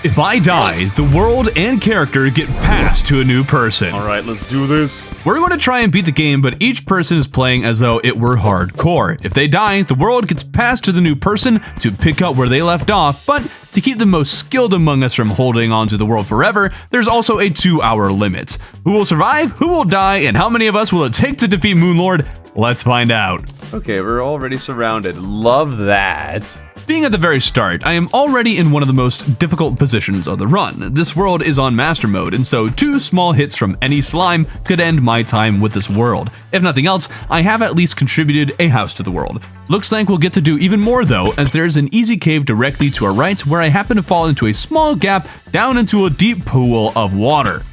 If I die, the world and character get passed to a new person. Alright, let's do this. We're going to try and beat the game, but each person is playing as though it were hardcore. If they die, the world gets passed to the new person to pick up where they left off, but to keep the most skilled among us from holding on to the world forever, there's also a 2-hour limit. Who will survive, who will die, and how many of us will it take to defeat Moonlord? Let's find out. Okay, we're already surrounded. Love that. Being at the very start, I am already in one of the most difficult positions of the run. This world is on master mode, and so 2 small hits from any slime could end my time with this world. If nothing else, I have at least contributed a house to the world. Looks like we'll get to do even more though, as there's an easy cave directly to our right where I happen to fall into a small gap down into a deep pool of water.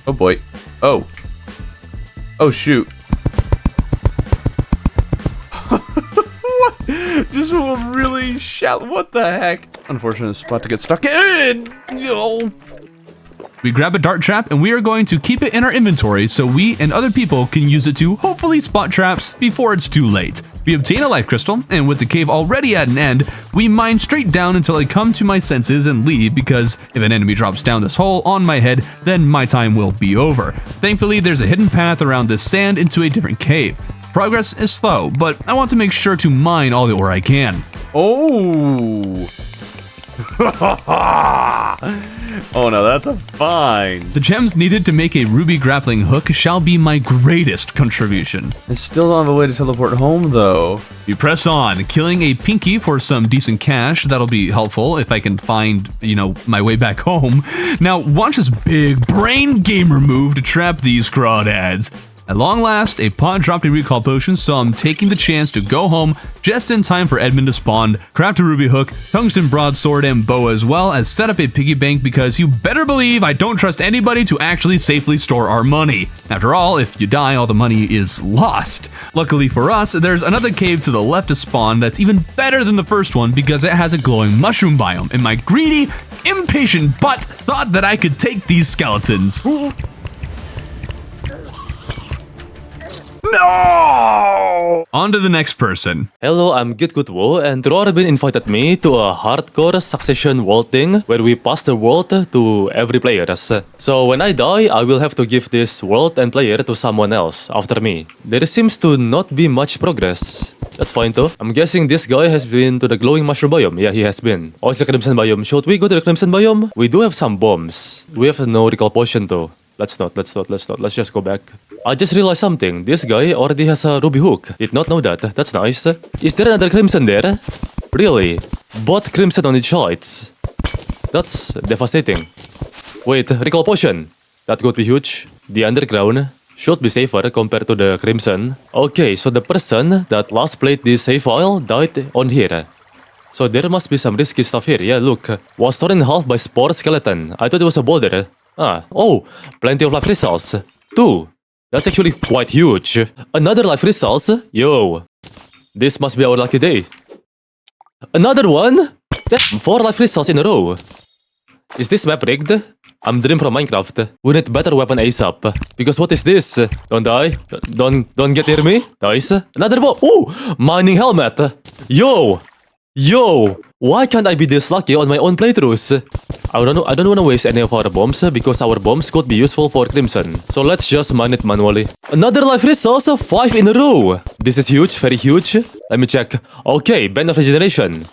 Oh boy. Oh. Oh shoot. Just a really shallow. What the heck? Unfortunate spot to get stuck in. Oh. We grab a dart trap and we are going to keep it in our inventory so we and other people can use it to hopefully spot traps before it's too late. We obtain a life crystal, and with the cave already at an end, we mine straight down until I come to my senses and leave, because if an enemy drops down this hole on my head, then my time will be over. Thankfully, there's a hidden path around this sand into a different cave. Progress is slow, but I want to make sure to mine all the ore I can. Oh. Oh no, that's a fine. The gems needed to make a ruby grappling hook shall be my greatest contribution. I still don't have a way to teleport home though. We press on, killing a pinky for some decent cash. That'll be helpful if I can find, my way back home. Now watch this big brain gamer move to trap these crawdads. At long last, a pod dropped a recall potion, so I'm taking the chance to go home just in time for Edmund to spawn, craft a ruby hook, tungsten broadsword, and bow, as well as set up a piggy bank, because you better believe I don't trust anybody to actually safely store our money. After all, if you die, all the money is lost. Luckily for us, there's another cave to the left to spawn that's even better than the first one because it has a glowing mushroom biome, and my greedy, impatient butt thought that I could take these skeletons. No! On to the next person. Hello, I'm GitGudWO, and Throarbin invited me to a hardcore succession world thing where we pass the world to every player. So when I die, I will have to give this world and player to someone else after me. There seems to not be much progress. That's fine though. I'm guessing this guy has been to the glowing mushroom biome. Yeah, he has been. Oh, it's the crimson biome. Should we go to the crimson biome? We do have some bombs. We have no recall potion though. Let's not. Let's just go back. I just realized something. This guy already has a ruby hook. Did not know that. That's nice. Is there another crimson there? Really? Both crimson on each sides. That's devastating. Wait, recall potion. That could be huge. The underground should be safer compared to the crimson. Okay, so the person that last played this save file died on here. So there must be some risky stuff here. Yeah, look. Was torn in half by spore skeleton. I thought it was a boulder. Oh, plenty of life crystals. 2. That's actually quite huge. Another life crystals? Yo. This must be our lucky day. Another one? Damn, 4 life crystals in a row. Is this map rigged? I'm Dream from Minecraft. We need better weapon ASAP. Because what is this? Don't die. Don't get near me. Nice. Another one. Ooh, mining helmet. Yo. Why can't I be this lucky on my own playthroughs? I don't want to waste any of our bombs because our bombs could be useful for crimson. So let's just mine it manually. Another life crystals, 5 in a row. This is huge, very huge. Let me check. Okay, Band of Regeneration.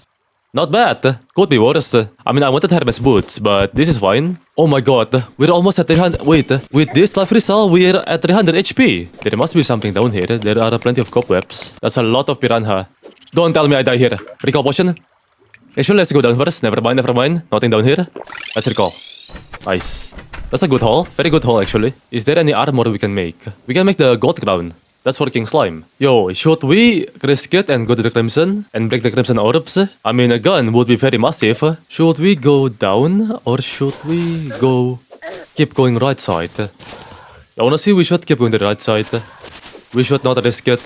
Not bad. Could be worse. I mean, I wanted Hermes boots, but this is fine. Oh my god, we're almost at 300. Wait, with this life crystal, we're at 300 HP. There must be something down here. There are plenty of cobwebs. That's a lot of piranha. Don't tell me I die here. Recall potion. Actually, let's go down first. Never mind. Nothing down here. Let's recall. Nice. That's a good haul. Very good haul, actually. Is there any armor we can make? We can make the gold crown. That's for King Slime. Yo, should we risk it and go to the crimson and break the crimson orbs? I mean, a gun would be very massive. Should we go down or should we keep going right side? Honestly, we should keep going to the right side. We should not risk it.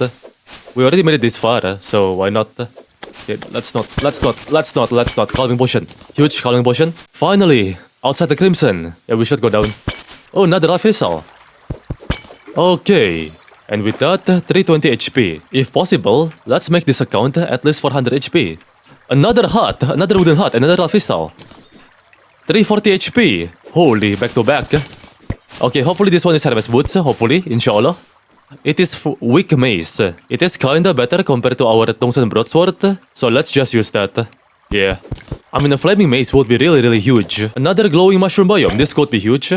We already made it this far, so why not? Okay, let's not. Calming potion. Huge calming potion. Finally, outside the crimson. Yeah, we should go down. Oh, another life crystal. Okay. And with that, 320 HP. If possible, let's make this account at least 400 HP. Another hut, another wooden hut, another life crystal. 340 HP. Holy, back to back. Okay, hopefully this one is Hermes Boots, hopefully, inshallah. It is weak mace. It is kinda better compared to our tungsten broadsword, so let's just use that. Yeah. I mean, a flaming mace would be really, really huge. Another glowing mushroom biome, this could be huge.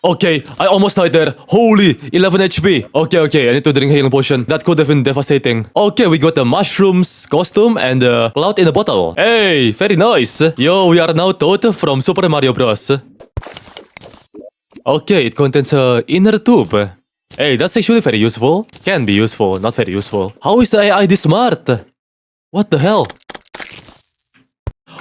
Okay, I almost died there. Holy, 11 HP. Okay, I need to drink healing potion. That could have been devastating. Okay, we got the mushrooms costume and the cloud in a bottle. Hey, very nice. Yo, we are now Toad from Super Mario Bros. Okay, it contains a inner tube. Hey, that's actually very useful. Can be useful, not very useful. How is the AI this smart? What the hell?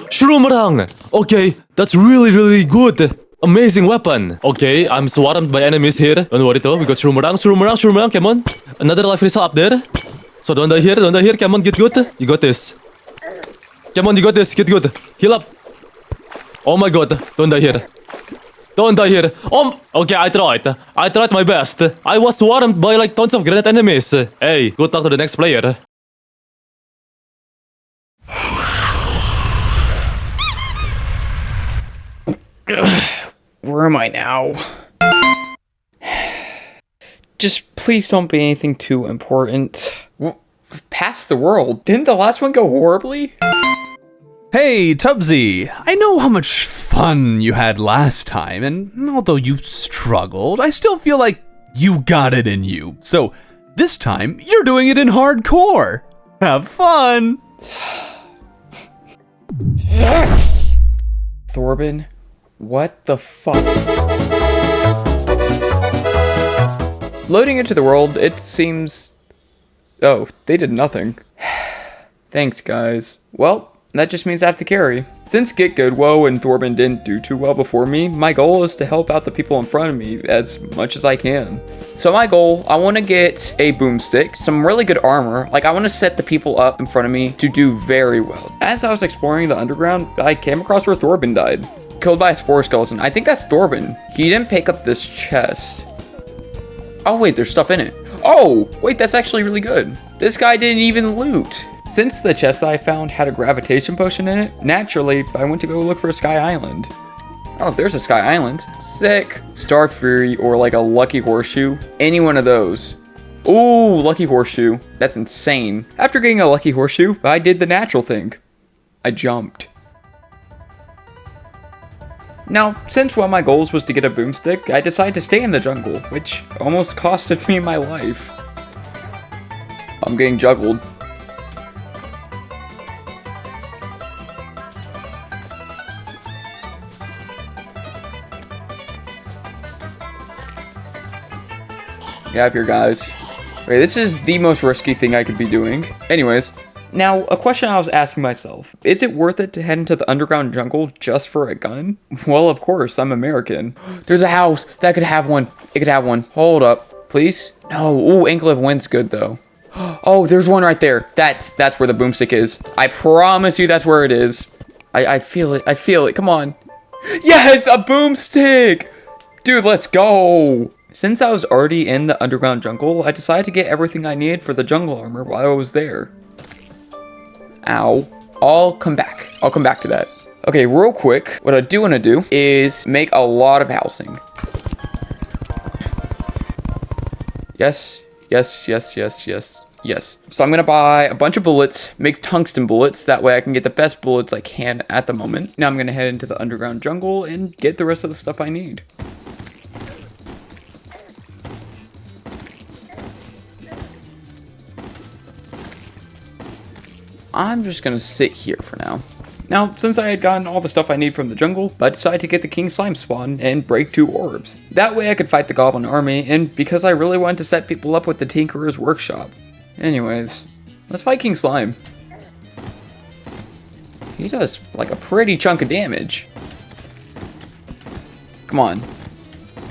Shroomerang! Okay, that's really, really good. Amazing weapon. Okay, I'm swarmed by enemies here. Don't worry though, we got Shroomerang, come on. Another life crystal up there. So don't die here, come on, get good. You got this. Come on, you got this, get good. Heal up. Oh my god, don't die here. Don't die here. Okay, I tried my best. I was swarmed by like tons of granite enemies. Hey, good luck to the next player. Where am I now? Just please don't be anything too important. Past the world? Didn't the last one go horribly? Hey, Tubbsy, I know how much fun you had last time, and although you struggled, I still feel like you got it in you. So this time, you're doing it in hardcore. Have fun! Throarbin, what the fuck? Loading into the world, it seems... Oh, they did nothing. Thanks, guys. Well, that just means I have to carry. Since GitGudWO and Throarbin didn't do too well before me, my goal is to help out the people in front of me as much as I can. So my goal, I want to get a boomstick, some really good armor, like I want to set the people up in front of me to do very well. As I was exploring the underground, I came across where Throarbin died. Killed by a spore skeleton. I think that's Throarbin. He didn't pick up this chest. Oh wait, there's stuff in it. Oh, wait, that's actually really good. This guy didn't even loot. Since the chest that I found had a gravitation potion in it, naturally, I went to go look for a Sky Island. Oh, there's a Sky Island. Sick. Star Fury or like a Lucky Horseshoe. Any one of those. Ooh, Lucky Horseshoe. That's insane. After getting a Lucky Horseshoe, I did the natural thing. I jumped. Now, since one of my goals was to get a boomstick, I decided to stay in the jungle, which almost costed me my life. I'm getting juggled. Get up here, guys. Okay, this is the most risky thing I could be doing. Anyways, now, a question I was asking myself. Is it worth it to head into the underground jungle just for a gun? Well, of course, I'm American. There's a house that could have one. It could have one. Hold up, please. No, ooh, Ankle of Wind's good, though. Oh, there's one right there. That's where the boomstick is. I promise you that's where it is. I feel it. I feel it. Come on. Yes, a boomstick! Dude, let's go. Since I was already in the underground jungle, I decided to get everything I needed for the jungle armor while I was there. Ow. I'll come back. I'll come back to that. Okay, real quick, what I do want to do is make a lot of housing. Yes. So I'm going to buy a bunch of bullets, make tungsten bullets. That way I can get the best bullets I can at the moment. Now I'm going to head into the underground jungle and get the rest of the stuff I need. I'm just gonna sit here for now. Now, since I had gotten all the stuff I need from the jungle, I decided to get the King Slime spawn and break 2 orbs. That way I could fight the Goblin army, and because I really wanted to set people up with the Tinkerer's Workshop. Anyways, let's fight King Slime. He does like a pretty chunk of damage. Come on.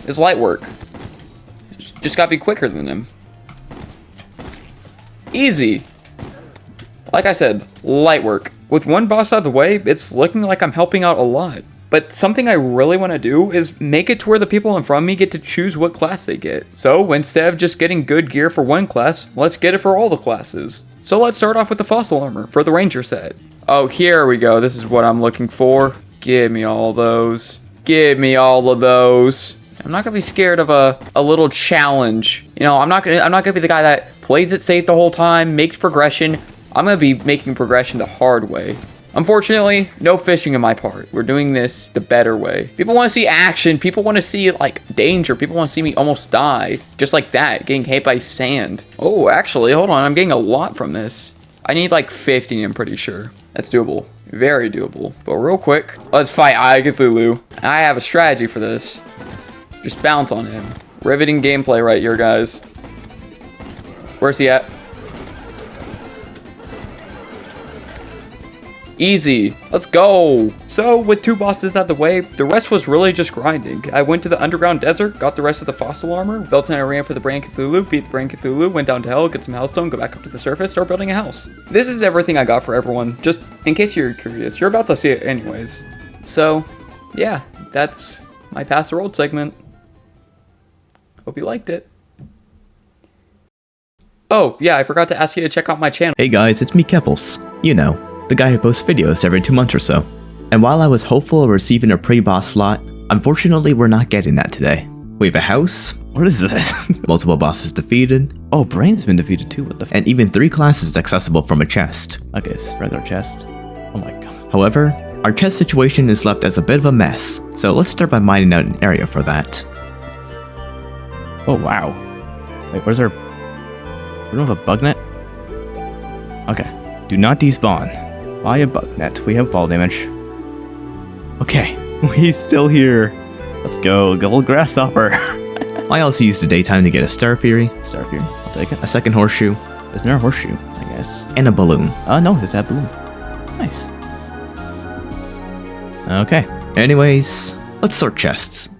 It's light work. Just gotta be quicker than him. Easy. Like I said, light work. With one boss out of the way, it's looking like I'm helping out a lot. But something I really want to do is make it to where the people in front of me get to choose what class they get. So instead of just getting good gear for one class, let's get it for all the classes. So let's start off with the fossil armor for the ranger set. Oh, here we go. This is what I'm looking for. Give me all those. Give me all of those. I'm not gonna be scared of a little challenge. You know, I'm not gonna be the guy that plays it safe the whole time, makes progression. I'm gonna be making progression the hard way. Unfortunately, no fishing in my part. We're doing this the better way. People want to see action. People want to see, like, danger. People want to see me almost die. Just like that, getting hit by sand. Oh, actually, hold on. I'm getting a lot from this. I need, like, 50, I'm pretty sure. That's doable. Very doable. But real quick, let's fight Cthulhu. I have a strategy for this. Just bounce on him. Riveting gameplay right here, guys. Where's he at? Easy. Let's go. So, with 2 bosses out of the way, the rest was really just grinding. I went to the underground desert, got the rest of the fossil armor, built an area for the Brain Cthulhu, beat the Brain Cthulhu, went down to hell, get some hellstone, go back up to the surface, start building a house. This is everything I got for everyone, just in case you're curious. You're about to see it anyways. So, yeah, that's my Pass the World segment. Hope you liked it. Oh, yeah, I forgot to ask you to check out my channel. Hey guys, it's me Kepples. You know, the guy who posts videos every 2 months or so. And while I was hopeful of receiving a pre-boss slot, unfortunately we're not getting that today. We have a house. What is this? Multiple bosses defeated. Oh, Brain's been defeated too, what the f- And even 3 classes accessible from a chest. Okay, it's regular chest. Oh my god. However, our chest situation is left as a bit of a mess, so let's start by mining out an area for that. Oh wow. Wait, where's our... We don't have a bug net? Okay. Do not despawn. Buy a bug net. We have fall damage. Okay. He's still here. Let's go. Gold grasshopper. I also used the daytime to get a Star Fury. Star Fury. I'll take it. A second horseshoe. Isn't there a horseshoe? I guess. And a balloon. No, there's that balloon. Nice. Okay. Anyways, let's sort chests.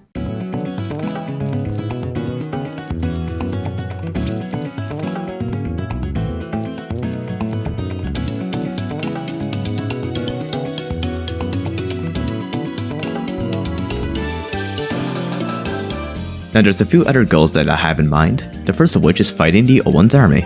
Now there's a few other goals that I have in mind, the first of which is fighting the Owen's army.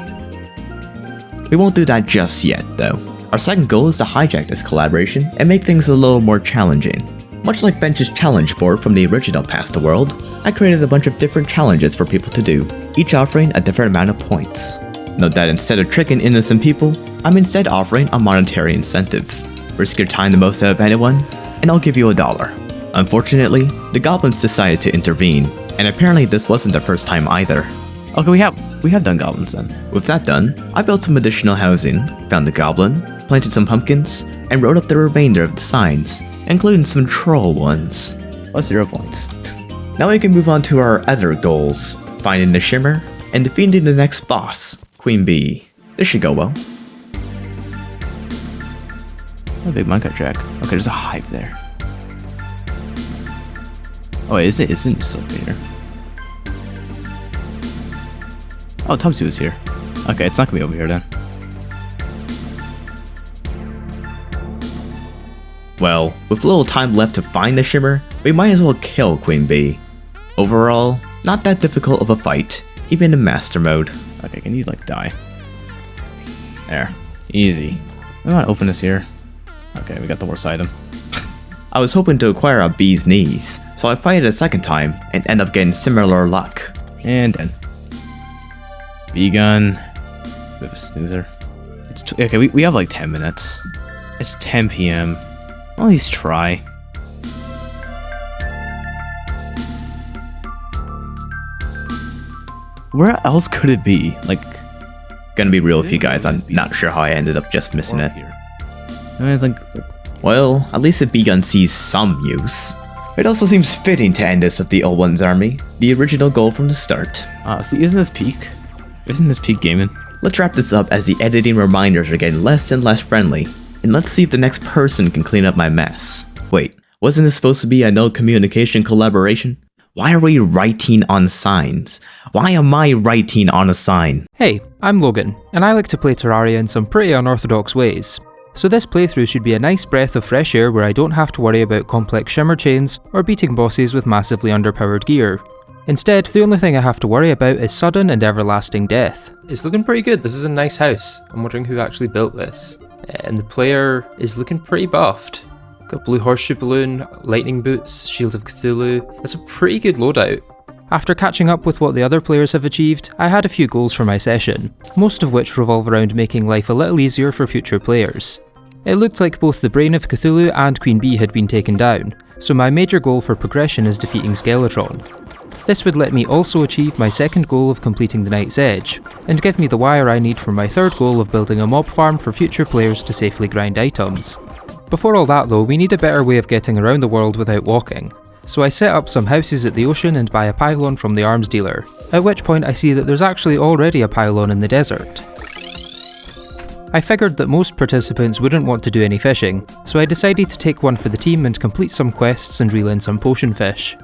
We won't do that just yet though. Our second goal is to hijack this collaboration and make things a little more challenging. Much like Bench's challenge board from the original Pass the World, I created a bunch of different challenges for people to do, each offering a different amount of points. Note that instead of tricking innocent people, I'm instead offering a monetary incentive. Risk your time the most out of anyone, and I'll give you $1. Unfortunately, the goblins decided to intervene, and apparently this wasn't the first time either. Okay, we have done goblins then. With that done, I built some additional housing, found the goblin, planted some pumpkins, and wrote up the remainder of the signs, including some troll ones. Plus 0 points. Now we can move on to our other goals, finding the shimmer, and defeating the next boss, Queen Bee. This should go well. A big Minecraft track. Okay, there's a hive there. Oh wait, isn't it just up here? Oh, Tubbsy was here. Okay, it's not gonna be over here then. Well, with little time left to find the shimmer, we might as well kill Queen Bee. Overall, not that difficult of a fight, even in master mode. Okay, can you like die? There. Easy. We want to open this here. Okay, we got the worst item. I was hoping to acquire a bee's knees, so I fight it a second time and end up getting similar luck. And then. Bee gun. We have a snoozer. Okay, we have like 10 minutes. It's 10 PM. I'll at least try. Where else could it be? Like, gonna be real with you guys, I'm not sure how I ended up just missing it. It's like, well, at least the bee gun sees some use. It also seems fitting to end this with the Old One's army, the original goal from the start. See, isn't this peak? Isn't this peak gaming? Let's wrap this up as the editing reminders are getting less and less friendly, and let's see if the next person can clean up my mess. Wait, wasn't this supposed to be a no communication collaboration? Why are we writing on signs? Why am I writing on a sign? Hey, I'm Logan, and I like to play Terraria in some pretty unorthodox ways. So this playthrough should be a nice breath of fresh air where I don't have to worry about complex shimmer chains or beating bosses with massively underpowered gear. Instead, the only thing I have to worry about is sudden and everlasting death. It's looking pretty good. This is a nice house. I'm wondering who actually built this. And the player is looking pretty buffed. Got blue horseshoe balloon, lightning boots, shield of Cthulhu. That's a pretty good loadout. After catching up with what the other players have achieved, I had a few goals for my session, most of which revolve around making life a little easier for future players. It looked like both the Brain of Cthulhu and Queen Bee had been taken down, so my major goal for progression is defeating Skeletron. This would let me also achieve my second goal of completing the Night's Edge, and give me the wire I need for my third goal of building a mob farm for future players to safely grind items. Before all that though, we need a better way of getting around the world without walking. So I set up some houses at the ocean and buy a pylon from the arms dealer, at which point I see that there's actually already a pylon in the desert. I figured that most participants wouldn't want to do any fishing, so I decided to take one for the team and complete some quests and reel in some potion fish.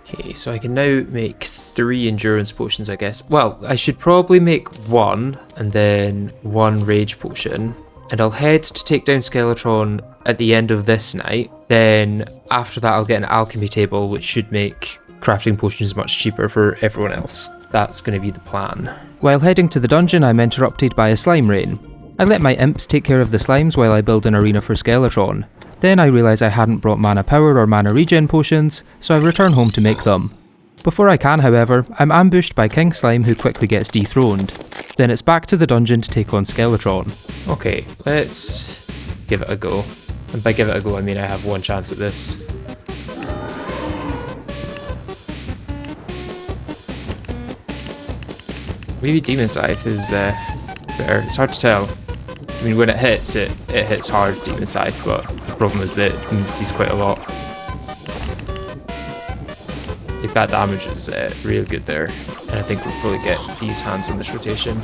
Okay, so I can now make 3 endurance potions, I guess. Well, I should probably make 1, and then 1 rage potion. And I'll head to take down Skeletron at the end of this night. Then after that I'll get an alchemy table, which should make crafting potions much cheaper for everyone else. That's going to be the plan. While heading to the dungeon, I'm interrupted by a slime rain. I let my imps take care of the slimes while I build an arena for Skeletron. Then I realise I hadn't brought mana power or mana regen potions, so I return home to make them. Before I can, however, I'm ambushed by King Slime who quickly gets dethroned. Then it's back to the dungeon to take on Skeletron. Okay, let's give it a go. And by give it a go, I mean I have 1 chance at this. Maybe Demon Scythe is better. It's hard to tell. I mean, when it hits hard, Demon Scythe, but the problem is that it misses quite a lot. If that damage is real good there, and I think we'll probably get these hands on this rotation.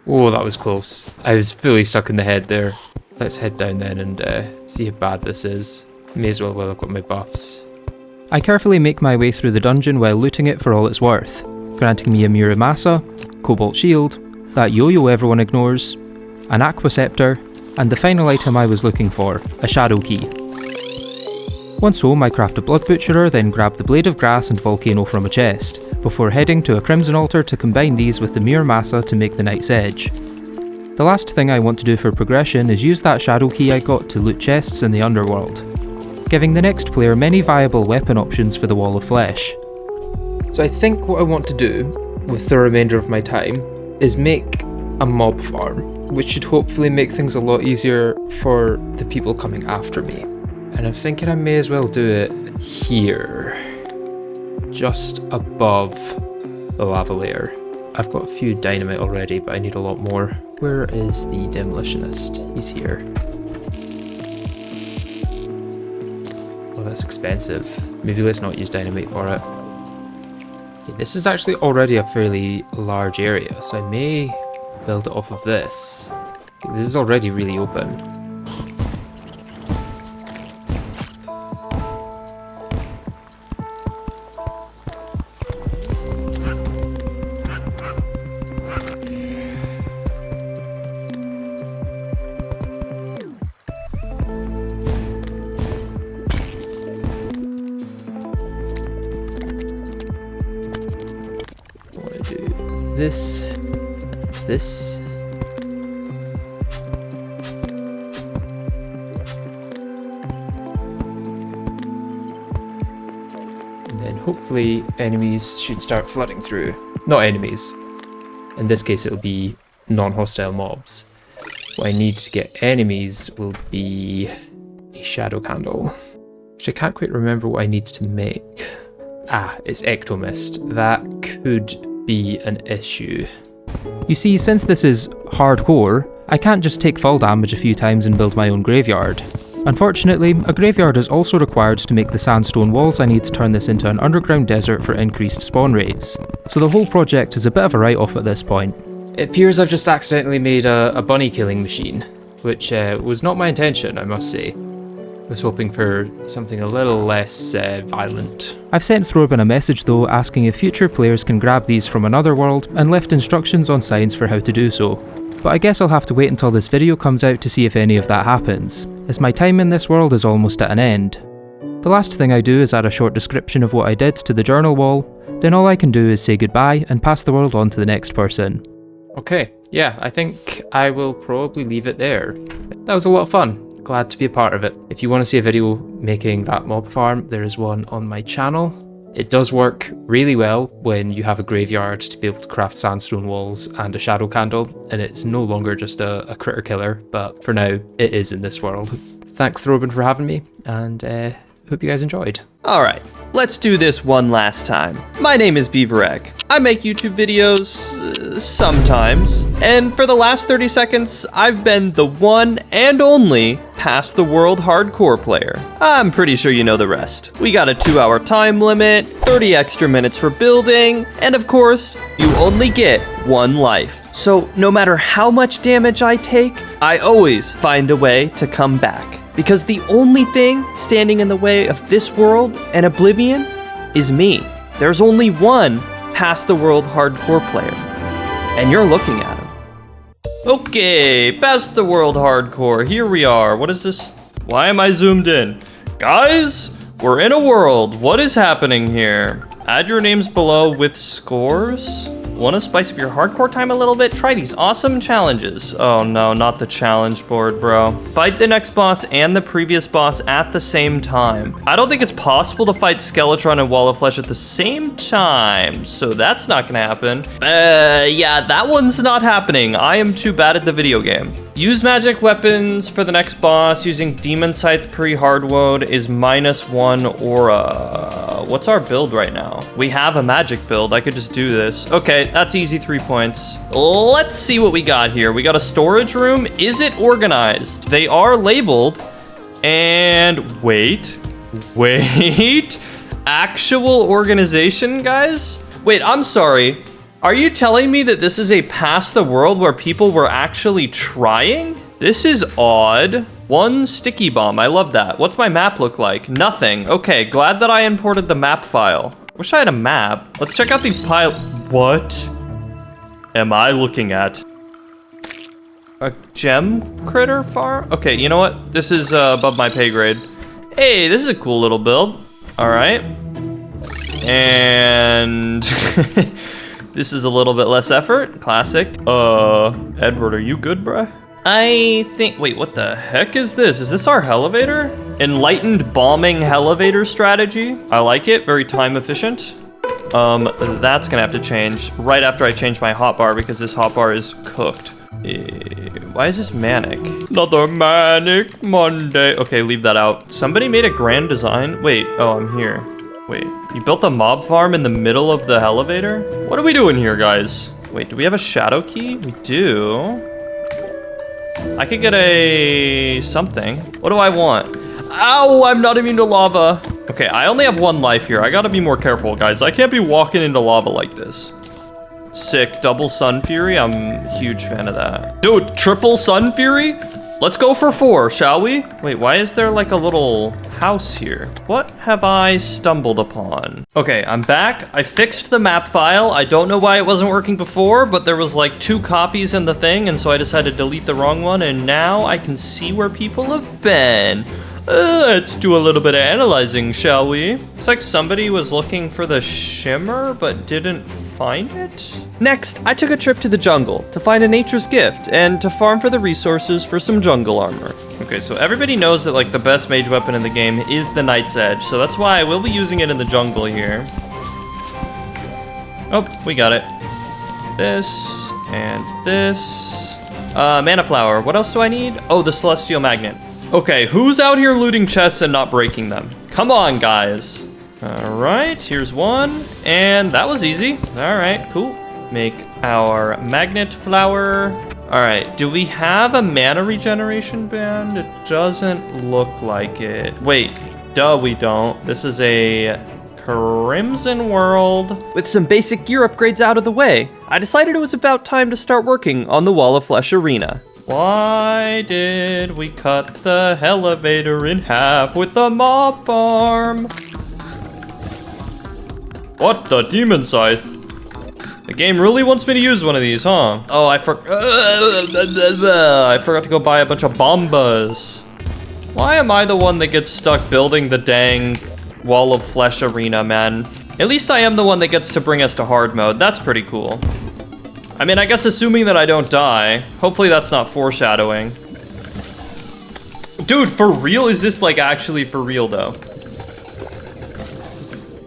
Oh, that was close. I was fully stuck in the head there. Let's head down then and see how bad this is. May as well while I've got my buffs. I carefully make my way through the dungeon while looting it for all it's worth, granting me a Muramasa, Cobalt Shield, that yo-yo everyone ignores, an Aqua Scepter, and the final item I was looking for, a Shadow Key. Once home, I craft a Blood Butcherer, then grab the Blade of Grass and Volcano from a chest, before heading to a Crimson Altar to combine these with the Muramasa to make the Night's Edge. The last thing I want to do for progression is use that Shadow Key I got to loot chests in the underworld, giving the next player many viable weapon options for the Wall of Flesh. So I think what I want to do with the remainder of my time is make a mob farm, which should hopefully make things a lot easier for the people coming after me. And I'm thinking I may as well do it here, just above the lava layer. I've got a few dynamite already, but I need a lot more. Where is the demolitionist? He's here. Oh, that's expensive. Maybe let's not use dynamite for it. Okay, this is actually already a fairly large area, so I may build it off of this. Okay, this is already really open. This, this. And then hopefully enemies should start flooding through. Not enemies. In this case it'll be non-hostile mobs. What I need to get enemies will be a shadow candle, which I can't quite remember what I need to make. Ah, it's Ectomist. That could be an issue. You see, since this is hardcore, I can't just take fall damage a few times and build my own graveyard. Unfortunately, a graveyard is also required to make the sandstone walls I need to turn this into an underground desert for increased spawn rates. So the whole project is a bit of a write-off at this point. It appears I've just accidentally made a bunny killing machine. which was not my intention, I must say. I was hoping for something a little less violent. I've sent Throarbin a message though, asking if future players can grab these from another world, and left instructions on signs for how to do so. But I guess I'll have to wait until this video comes out to see if any of that happens, as my time in this world is almost at an end. The last thing I do is add a short description of what I did to the journal wall, then all I can do is say goodbye and pass the world on to the next person. Okay, yeah, I think I will probably leave it there. That was a lot of fun. Glad to be a part of it. If you want to see a video making that mob farm, there is one on my channel. It does work really well when you have a graveyard to be able to craft sandstone walls and a shadow candle, and it's no longer just a critter killer, but for now, it is in this world. Thanks Throarbin for having me, and hope you guys enjoyed. Alright, let's do this one last time. My name is beaverrac. I make YouTube videos sometimes, and for the last 30 seconds, I've been the one and only Past the World hardcore player. I'm pretty sure you know the rest. We got a 2-hour time limit, 30 extra minutes for building, and of course, you only get one life. So no matter how much damage I take, I always find a way to come back. Because the only thing standing in the way of this world and Oblivion is me. There's only one Past the World hardcore player, and you're looking at him. Okay, Past the World hardcore, here we are. What is this? Why am I zoomed in? Guys, we're in a world. What is happening here? Add your names below with scores. Want to spice up your hardcore time a little bit? Try these awesome challenges. Oh no, not the challenge board, bro. Fight the next boss and the previous boss at the same time. I don't think it's possible to fight Skeletron and Wall of Flesh at the same time, so that's not gonna happen. Yeah, that one's not happening. I am too bad at the video game. Use magic weapons for the next boss using Demon Scythe pre-hardwood is -1 aura. What's our build right now? We have a magic build. I could just do this. Okay, that's easy 3 points. Let's see what we got here. We got a storage room. Is it organized? They are labeled. And wait. Actual organization, guys? Wait, I'm sorry. Are you telling me that this is a Past the World where people were actually trying? This is odd. One sticky bomb, I love that. What's my map look like? Nothing. Okay, glad that I imported the map file. Wish I had a map. Let's check out these What am I looking at? A gem critter farm? Okay, you know what? This is above my pay grade. Hey, this is a cool little build. All right. And this is a little bit less effort. Classic. Edward, are you good, bruh? I think, wait, what the heck is this? Is this our elevator? Enlightened bombing elevator strategy. I like it, very time efficient. That's gonna have to change right after I change my hotbar because this hotbar is cooked. Why is this manic? Another manic Monday. Okay, leave that out. Somebody made a grand design. Wait, oh, I'm here. Wait, you built a mob farm in the middle of the elevator? What are we doing here, guys? Wait, do we have a shadow key? We do. I could get a something. What do I want? Ow, I'm not immune to lava. Okay, I only have one life here. I gotta be more careful, guys. I can't be walking into lava like this. Sick, double Sun Fury. I'm a huge fan of that. Dude, triple Sun Fury? Let's go for 4, shall we? Wait, why is there like a little house here? What have I stumbled upon? Okay, I'm back. I fixed the map file. I don't know why it wasn't working before, but there was like 2 copies in the thing, and so I decided to delete the wrong one, and now I can see where people have been. Let's do a little bit of analyzing, shall we? It's like somebody was looking for the shimmer, but didn't find it. Next, I took a trip to the jungle to find a nature's gift and to farm for the resources for some jungle armor. Okay, so everybody knows that like the best mage weapon in the game is the Knight's Edge, so that's why I will be using it in the jungle here. Oh, we got it. This and this. Mana flower. What else do I need? Oh, the celestial magnet. Okay, who's out here looting chests and not breaking them? Come on, guys. All right, here's one. And that was easy. All right, cool. Make our magnet flower. All right, do we have a mana regeneration band? It doesn't look like it. Wait, duh, we don't. This is a Crimson World. With some basic gear upgrades out of the way, I decided it was about time to start working on the Wall of Flesh arena. Why did we cut the elevator in half with the mob farm? What the demon scythe? The game really wants me to use one of these, huh? Oh, I forgot to go buy a bunch of bombas. Why am I the one that gets stuck building the dang wall of flesh arena, man? At least I am the one that gets to bring us to hard mode. That's pretty cool. I mean, I guess assuming that I don't die. Hopefully that's not foreshadowing. Dude, for real? Is this like actually for real though?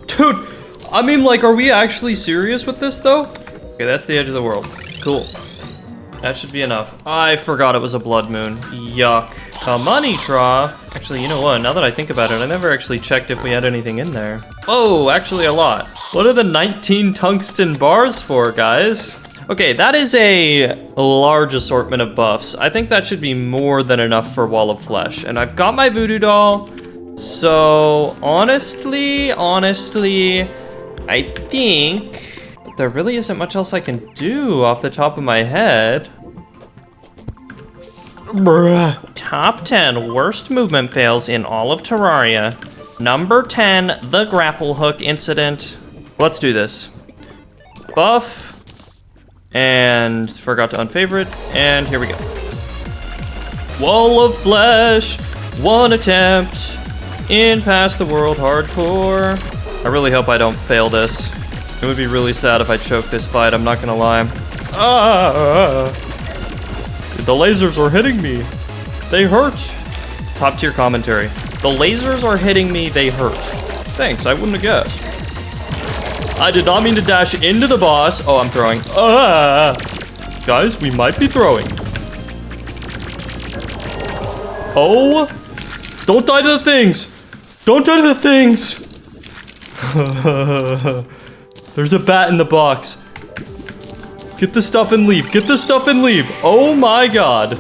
Dude, I mean, like, are we actually serious with this though? Okay, that's the edge of the world. Cool. That should be enough. I forgot it was a blood moon. Yuck. A money trough. Actually, you know what? Now that I think about it, I never actually checked if we had anything in there. Oh, actually a lot. What are the 19 tungsten bars for, guys? Okay, that is a large assortment of buffs. I think that should be more than enough for Wall of Flesh. And I've got my voodoo doll. So, honestly, I think there really isn't much else I can do off the top of my head. Bruh. Top 10 worst movement fails in all of Terraria. Number 10, the grapple hook incident. Let's do this. Buff. And forgot to unfavorite. And here we go. Wall of Flesh. One attempt. In past the world hardcore. I really hope I don't fail this. It would be really sad if I choke this fight, I'm not gonna lie. The lasers are hitting me. They hurt. Top tier commentary. The lasers are hitting me, they hurt. Thanks, I wouldn't have guessed. I did not mean to dash into the boss. Oh, I'm throwing. Guys, we might be throwing. Oh. Don't die to the things. Don't die to the things. There's a bat in the box. Get the stuff and leave. Get the stuff and leave. Oh my god.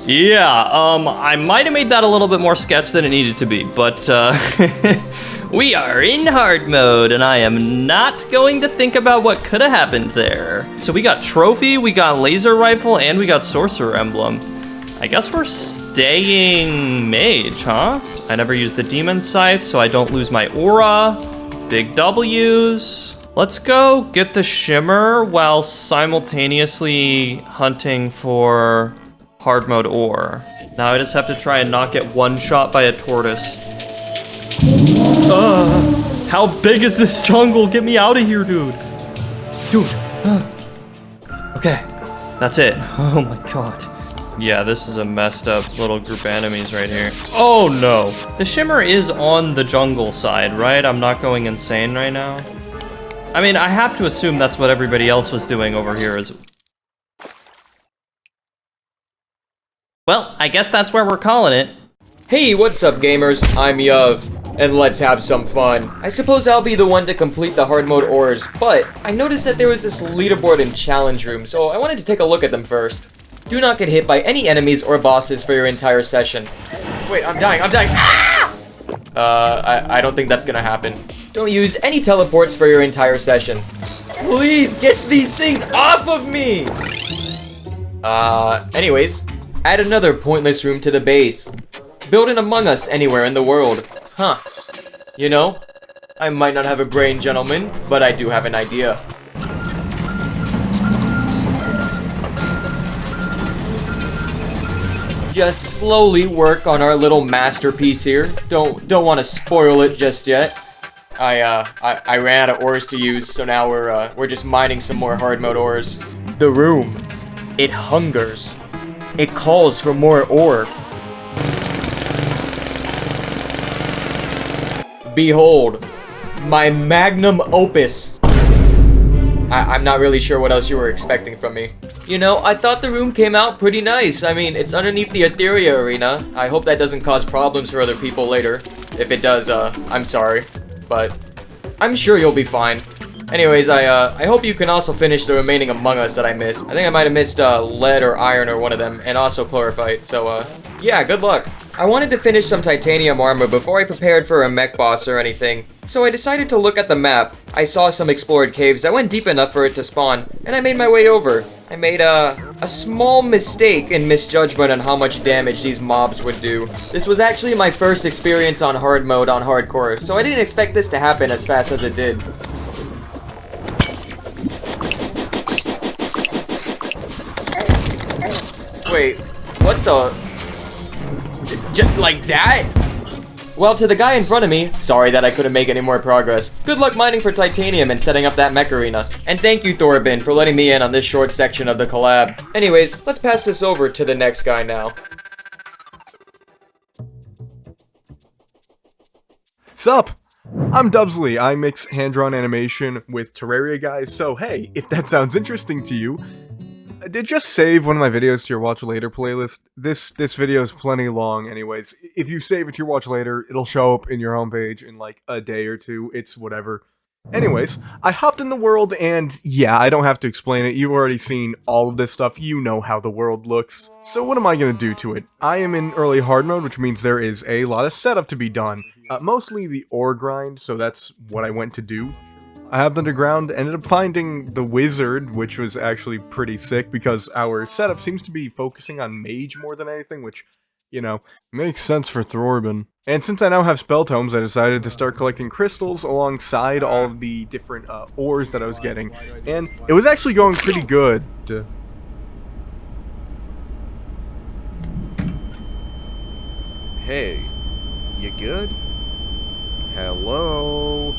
Yeah, I might have made that a little bit more sketch than it needed to be, but we are in hard mode, and I am not going to think about what could have happened there. So we got trophy, we got laser rifle, and we got sorcerer emblem. I guess we're staying mage, huh? I never use the demon scythe, so I don't lose my aura. Big W's. Let's go get the shimmer while simultaneously hunting for hard mode ore. Now I just have to try and not get one shot by a tortoise. How big is this jungle? Get me out of here, dude. Dude. Okay, that's it. Oh my god. Yeah, this is a messed up little group of enemies right here. Oh no. The shimmer is on the jungle side, right? I'm not going insane right now. I mean, I have to assume that's what everybody else was doing over here as well, I guess that's where we're calling it. Hey, what's up gamers? I'm Yov, and let's have some fun. I suppose I'll be the one to complete the hard mode ores, but I noticed that there was this leaderboard and challenge room, so I wanted to take a look at them first. Do not get hit by any enemies or bosses for your entire session. Wait, I'm dying. Ah! I don't think that's gonna happen. Don't use any teleports for your entire session. Please get these things off of me! Anyways. Add another pointless room to the base. Build an Among Us anywhere in the world. Huh. You know, I might not have a brain, gentlemen, but I do have an idea. Just slowly work on our little masterpiece here. Don't want to spoil it just yet. I ran out of ores to use, so now we're just mining some more hard mode ores. The room, it hungers. It calls for more ore. Behold, my magnum opus. I'm not really sure what else you were expecting from me. You know, I thought the room came out pretty nice. I mean, it's underneath the Etheria arena. I hope that doesn't cause problems for other people later. If it does, I'm sorry. But I'm sure you'll be fine. Anyways, I hope you can also finish the remaining Among Us that I missed. I think I might have missed lead or iron or one of them, and also chlorophyte, so yeah, good luck. I wanted to finish some titanium armor before I prepared for a mech boss or anything, so I decided to look at the map. I saw some explored caves that went deep enough for it to spawn, and I made my way over. I made a small mistake in misjudgment on how much damage these mobs would do. This was actually my first experience on hard mode on hardcore, so I didn't expect this to happen as fast as it did. Wait, what the? Like that? Well, to the guy in front of me, sorry that I couldn't make any more progress. Good luck mining for titanium and setting up that mech arena. And thank you, Throarbin, for letting me in on this short section of the collab. Anyways, let's pass this over to the next guy now. Sup? I'm TubbsyYT. I mix hand-drawn animation with Terraria guys, so hey, if that sounds interesting to you, just save one of my videos to your watch later playlist. This video is plenty long anyways. If you save it to your watch later, it'll show up in your homepage in like a day or two. It's whatever. Anyways, I hopped in the world and yeah, I don't have to explain it. You've already seen all of this stuff. You know how the world looks. So what am I going to do to it? I am in early hard mode, which means there is a lot of setup to be done. Mostly the ore grind, so that's what I went to do. I hopped underground, ended up finding the wizard, which was actually pretty sick because our setup seems to be focusing on mage more than anything, which, you know, makes sense for Throarbin. And since I now have spell tomes, I decided to start collecting crystals alongside all of the different ores that I was getting, and it was actually going pretty good. Hey, you good? Hello?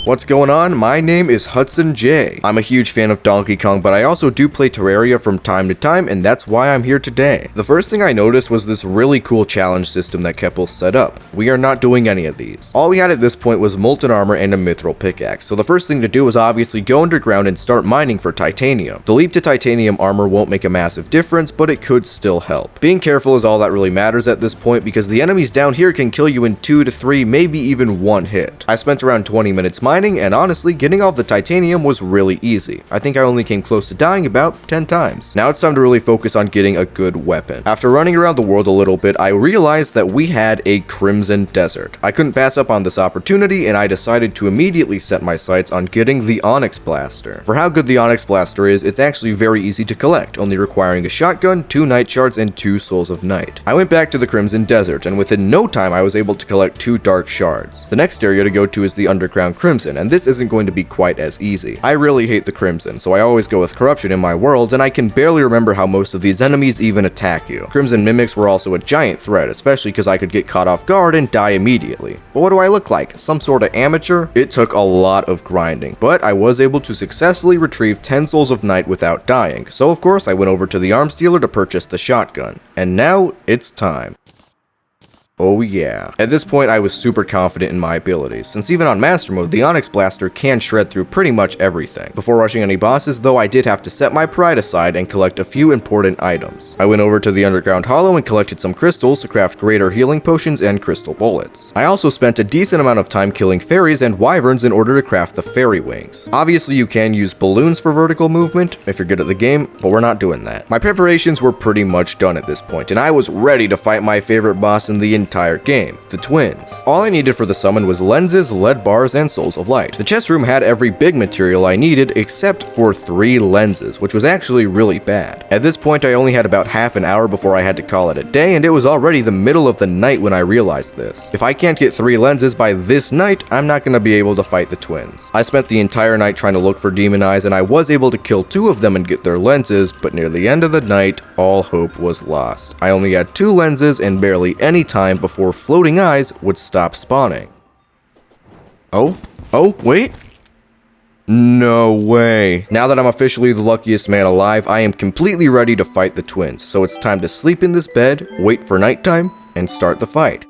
What's going on? My name is Hudson J. I'm a huge fan of Donkey Kong, but I also do play Terraria from time to time, and that's why I'm here today. The first thing I noticed was this really cool challenge system that Kepples set up. We are not doing any of these. All we had at this point was molten armor and a mithril pickaxe, so the first thing to do was obviously go underground and start mining for titanium. The leap to titanium armor won't make a massive difference, but it could still help. Being careful is all that really matters at this point because the enemies down here can kill you in 2 to 3, maybe even 1 hit. I spent around 20 minutes mining, and honestly, getting all the titanium was really easy. I think I only came close to dying about 10 times. Now it's time to really focus on getting a good weapon. After running around the world a little bit, I realized that we had a crimson desert. I couldn't pass up on this opportunity, and I decided to immediately set my sights on getting the Onyx Blaster. For how good the Onyx Blaster is, it's actually very easy to collect, only requiring a shotgun, 2 night shards, and 2 souls of night. I went back to the crimson desert, and within no time I was able to collect 2 dark shards. The next area to go to is the underground crimson, and this isn't going to be quite as easy. I really hate the crimson, so I always go with corruption in my worlds, and I can barely remember how most of these enemies even attack you. Crimson mimics were also a giant threat, especially because I could get caught off guard and die immediately. But what do I look like? Some sort of amateur? It took a lot of grinding, but I was able to successfully retrieve 10 souls of night without dying, so of course I went over to the arms dealer to purchase the shotgun. And now it's time. Oh yeah. At this point I was super confident in my abilities, since even on Master Mode, the Onyx Blaster can shred through pretty much everything. Before rushing any bosses though, I did have to set my pride aside and collect a few important items. I went over to the Underground Hollow and collected some crystals to craft greater healing potions and crystal bullets. I also spent a decent amount of time killing fairies and wyverns in order to craft the fairy wings. Obviously you can use balloons for vertical movement if you're good at the game, but we're not doing that. My preparations were pretty much done at this point, and I was ready to fight my favorite boss in the entire game, the twins. All I needed for the summon was lenses, lead bars, and souls of light. The chest room had every big material I needed except for 3 lenses, which was actually really bad. At this point I only had about half an hour before I had to call it a day, and it was already the middle of the night when I realized this. If I can't get 3 lenses by this night, I'm not gonna be able to fight the twins. I spent the entire night trying to look for demon eyes, and I was able to kill 2 of them and get their lenses, but near the end of the night, all hope was lost. I only had 2 lenses and barely any time before floating eyes would stop spawning. Oh, wait. No way. Now that I'm officially the luckiest man alive, I am completely ready to fight the twins, so it's time to sleep in this bed, wait for nighttime, and start the fight.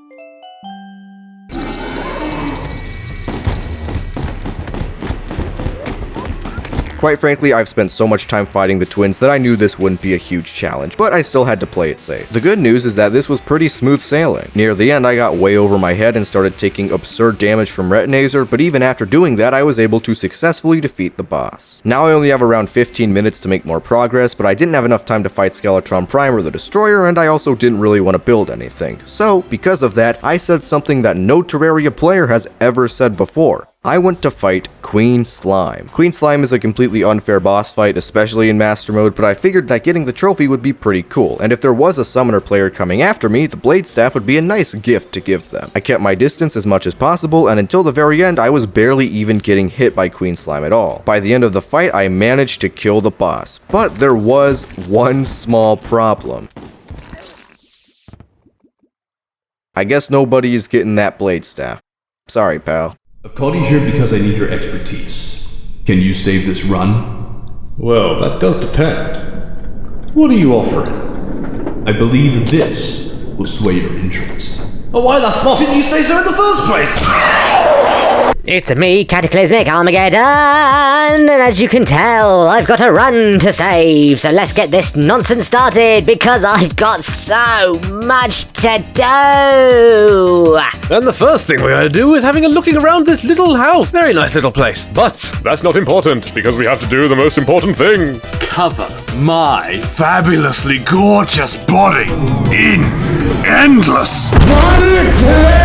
Quite frankly, I've spent so much time fighting the twins that I knew this wouldn't be a huge challenge, but I still had to play it safe. The good news is that this was pretty smooth sailing. Near the end, I got way over my head and started taking absurd damage from Retinazer, but even after doing that, I was able to successfully defeat the boss. Now I only have around 15 minutes to make more progress, but I didn't have enough time to fight Skeletron Prime or the Destroyer, and I also didn't really want to build anything. So, because of that, I said something that no Terraria player has ever said before. I went to fight Queen Slime. Queen Slime is a completely unfair boss fight, especially in Master Mode, but I figured that getting the trophy would be pretty cool, and if there was a summoner player coming after me, the blade staff would be a nice gift to give them. I kept my distance as much as possible, and until the very end, I was barely even getting hit by Queen Slime at all. By the end of the fight, I managed to kill the boss, but there was one small problem. I guess nobody is getting that blade staff. Sorry, pal. I've called you here because I need your expertise. Can you save this run? Well, that does depend. What are you offering? I believe this will sway your interest. Well, why the fuck didn't you say so in the first place? It's me, CataclysmicArmageddon, and as you can tell, I've got a run to save, so let's get this nonsense started, because I've got so much to do! And the first thing we're gonna do is having a looking around this little house. Very nice little place. But that's not important, because we have to do the most important thing. Cover my fabulously gorgeous body in endless vanity!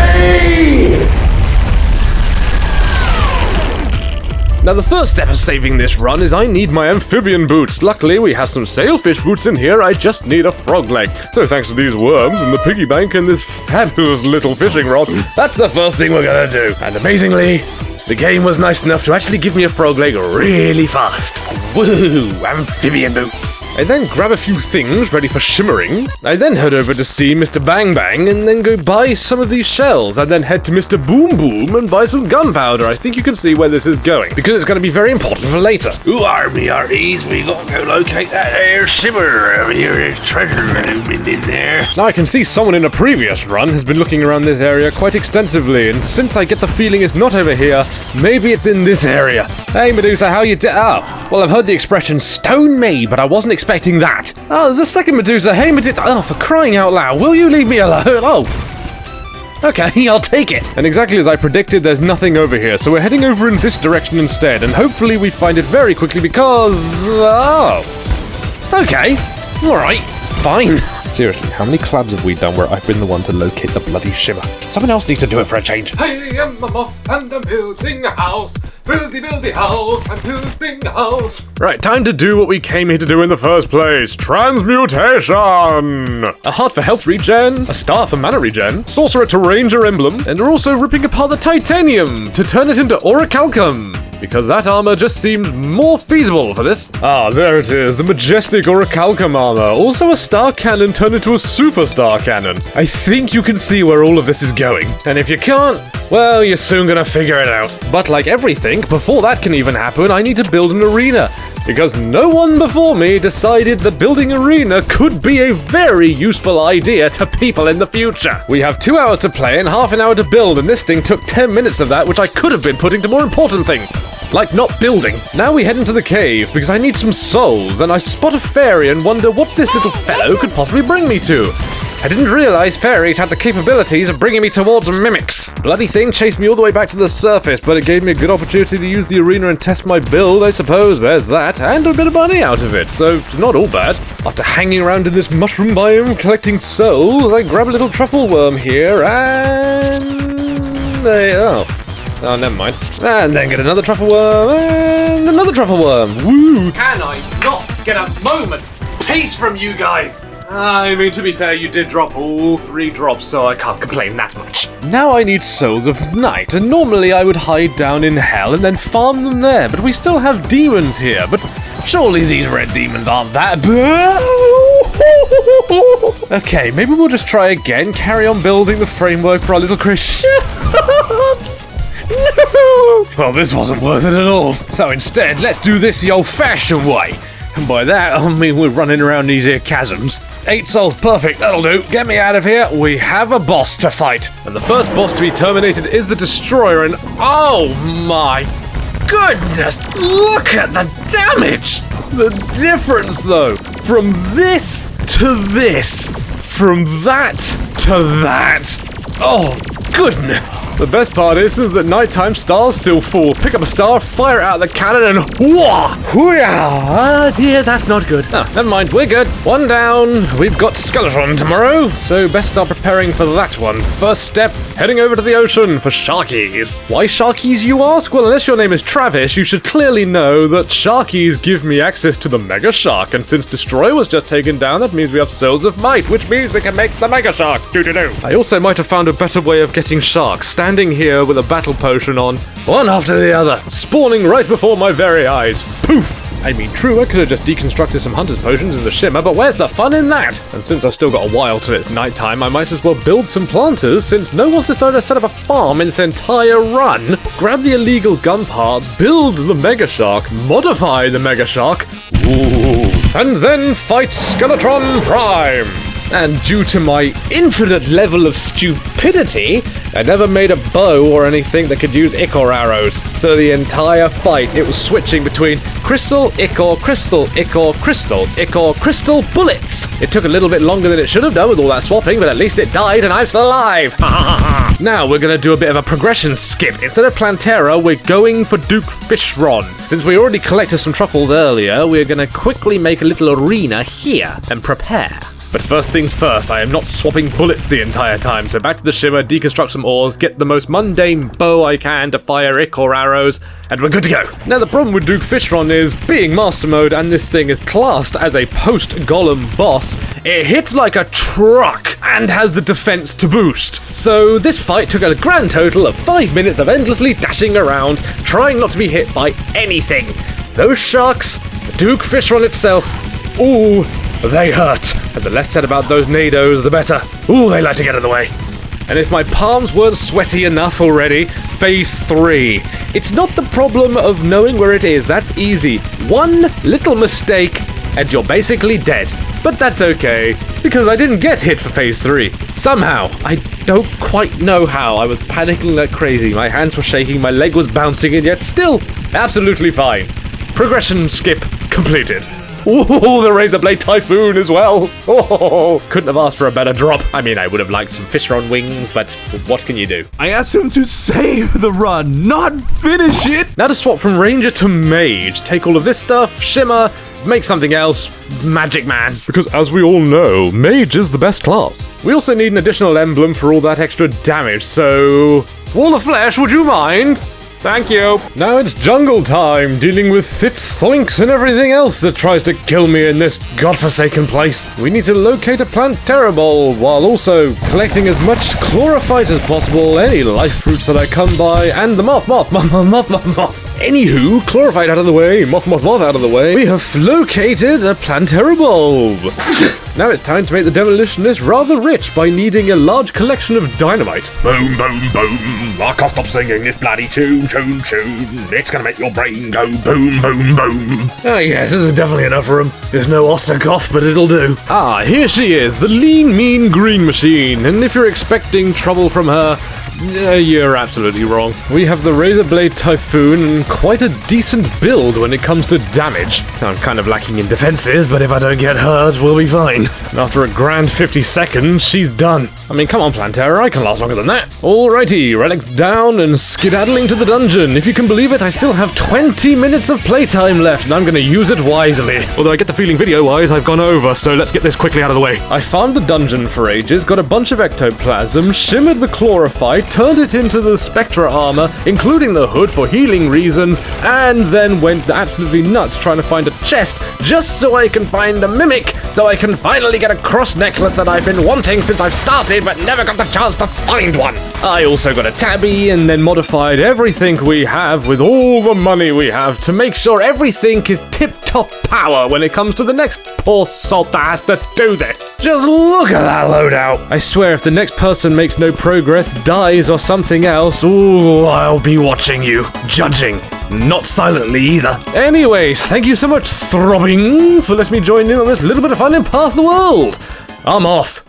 Now the first step of saving this run is I need my amphibian boots. Luckily we have some sailfish boots in here, I just need a frog leg. So thanks to these worms and the piggy bank and this fabulous little fishing rod, that's the first thing we're gonna do. And amazingly, the game was nice enough to actually give me a frog leg really fast. Woo! Amphibian boots! I then grab a few things ready for shimmering. I then head over to see Mr. Bang Bang and then go buy some of these shells. I then head to Mr. Boom Boom and buy some gunpowder. I think you can see where this is going, because it's going to be very important for later. Ooh, army arties, we gotta go locate that air shimmer over here. There's treasure looming in there. Now I can see someone in a previous run has been looking around this area quite extensively, and since I get the feeling it's not over here, maybe it's in this area. Hey Medusa, how you Oh, well I've heard the expression stone me, but I wasn't expecting that. Oh, there's a second Medusa. Hey Medusa, oh, for crying out loud, will you leave me alone? Oh. Okay, I'll take it. And exactly as I predicted, there's nothing over here, so we're heading over in this direction instead, and hopefully we find it very quickly because... oh. Okay, alright, fine. Seriously, how many collabs have we done where I've been the one to locate the bloody shimmer? Someone else needs to do it for a change. I am a moth and I'm building a house. Buildy house, I'm building a house. Right, time to do what we came here to do in the first place. Transmutation! A heart for health regen, a star for mana regen, sorcerer to ranger emblem, and we're also ripping apart the titanium to turn it into orichalcum, because that armor just seemed more feasible for this. Ah, there it is, the majestic orichalcum armor. Also a star cannon turned into a superstar cannon. I think you can see where all of this is going. And if you can't, well, you're soon gonna figure it out. But like everything, before that can even happen, I need to build an arena. Because no one before me decided that building arena could be a very useful idea to people in the future. We have 2 hours to play and half an hour to build, and this thing took 10 minutes of that, which I could have been putting to more important things. Like not building. Now we head into the cave, because I need some souls, and I spot a fairy and wonder what this little fellow could possibly bring me to. I didn't realize fairies had the capabilities of bringing me towards mimics. Bloody thing chased me all the way back to the surface, but it gave me a good opportunity to use the arena and test my build, I suppose. There's that, and a bit of money out of it, so it's not all bad. After hanging around in this mushroom biome collecting souls, I grab a little truffle worm here, and... Oh, never mind. And then get another truffle worm, and another truffle worm. Woo! Can I not get a moment peace from you guys? I mean, to be fair, you did drop all 3 drops, so I can't complain that much. Now I need Souls of Night, and normally I would hide down in hell and then farm them there, but we still have demons here, but surely these red demons aren't that bad. Okay, maybe we'll just try again, carry on building the framework for our little Christian. No! Well, this wasn't worth it at all. So instead, let's do this the old-fashioned way. And by that, I mean we're running around these here chasms. 8 souls, perfect, that'll do. Get me out of here. We have a boss to fight. And the first boss to be terminated is the Destroyer, and oh my goodness, look at the damage! The difference, though, from this to this, from that to that. Oh, goodness. The best part is at nighttime, stars still fall. Pick up a star, fire it out of the cannon, and whoa! Oh dear, that's not good. Never mind, we're good. One down. We've got Skeleton tomorrow, so best start preparing for that one. First step, heading over to the ocean for sharkies. Why sharkies, you ask? Well, unless your name is Travis, you should clearly know that sharkies give me access to the Mega Shark, and since Destroy was just taken down, that means we have Souls of Might, which means we can make the Mega Shark. Do-do-do. I also might have found a better way of getting sharks, standing here with a battle potion on, one after the other, spawning right before my very eyes. Poof! I mean, true, I could have just deconstructed some Hunter's Potions in the Shimmer, but where's the fun in that? And since I've still got a while till it's nighttime, I might as well build some planters, since no one's decided to set up a farm in this entire run. Grab the illegal gun parts, build the Mega Shark, modify the Mega Shark, and then fight Skeletron Prime. And due to my infinite level of stupidity, I never made a bow or anything that could use Ichor arrows. So the entire fight, it was switching between crystal, Ichor, crystal, Ichor, crystal, Ichor, crystal, bullets. It took a little bit longer than it should have done with all that swapping, but at least it died and I'm still alive. Now we're going to do a bit of a progression skip. Instead of Plantera, we're going for Duke Fishron. Since we already collected some truffles earlier, we're going to quickly make a little arena here and prepare. But first things first, I am not swapping bullets the entire time, so back to the Shimmer, deconstruct some ores, get the most mundane bow I can to fire Ichor arrows, and we're good to go. Now the problem with Duke Fishron is, being Master Mode and this thing is classed as a post-Golem boss, it hits like a truck and has the defense to boost. So this fight took a grand total of 5 minutes of endlessly dashing around, trying not to be hit by anything. Those sharks, Duke Fishron itself, ooh, they hurt. And the less said about those nados, the better. Ooh, they like to get in the way. And if my palms weren't sweaty enough already, phase 3. It's not the problem of knowing where it is, that's easy. One little mistake, and you're basically dead. But that's okay, because I didn't get hit for phase 3. Somehow, I don't quite know how, I was panicking like crazy, my hands were shaking, my leg was bouncing, and yet still, absolutely fine. Progression skip completed. Ooh, the Razor Blade Typhoon as well. Oh, couldn't have asked for a better drop. I mean, I would have liked some Fishron wings, but what can you do? I asked him to save the run, not finish it. Now to swap from Ranger to Mage. Take all of this stuff, Shimmer, make something else, Magic Man. Because as we all know, Mage is the best class. We also need an additional emblem for all that extra damage, so... Wall of Flesh, would you mind? Thank you. Now it's jungle time, dealing with thits, thoinks, and everything else that tries to kill me in this godforsaken place. We need to locate a Plantera Bowl, while also collecting as much chlorophyte as possible, any life fruits that I come by, and the moth. Anywho, chlorophyte out of the way, moth out of the way, we have located a Plantera Bulb. Now it's time to make the demolitionist rather rich by needing a large collection of dynamite. Boom, boom, boom. I can't stop singing this bloody tune. It's gonna make your brain go boom, boom, boom. Ah, yes, this is definitely enough room. There's no Ostakoff, but it'll do. Ah, here she is, the lean, mean green machine. And if you're expecting trouble from her, you're absolutely wrong. We have the Razor Blade Typhoon and quite a decent build when it comes to damage. I'm kind of lacking in defenses, but if I don't get hurt, we'll be fine. And after a grand 50 seconds, she's done. I mean, come on, Plantera, I can last longer than that. Alrighty, relics down and skedaddling to the dungeon. If you can believe it, I still have 20 minutes of playtime left, and I'm gonna use it wisely. Although I get the feeling video-wise I've gone over, so let's get this quickly out of the way. I farmed the dungeon for ages, got a bunch of ectoplasm, shimmered the chlorophyte, turned it into the Spectra armor, including the hood for healing reasons, and then went absolutely nuts trying to find a chest just so I can find a mimic, so I can finally get a cross necklace that I've been wanting since I've started but never got the chance to find one. I also got a tabby and then modified everything we have with all the money we have to make sure everything is tip-top power when it comes to the next poor salt that has to do this. Just look at that loadout. I swear if the next person makes no progress, dies or something else, ooh, I'll be watching you, judging. Not silently either. Anyways, thank you so much, Throarbin, for letting me join in on this little bit of fun in Past the World. I'm off.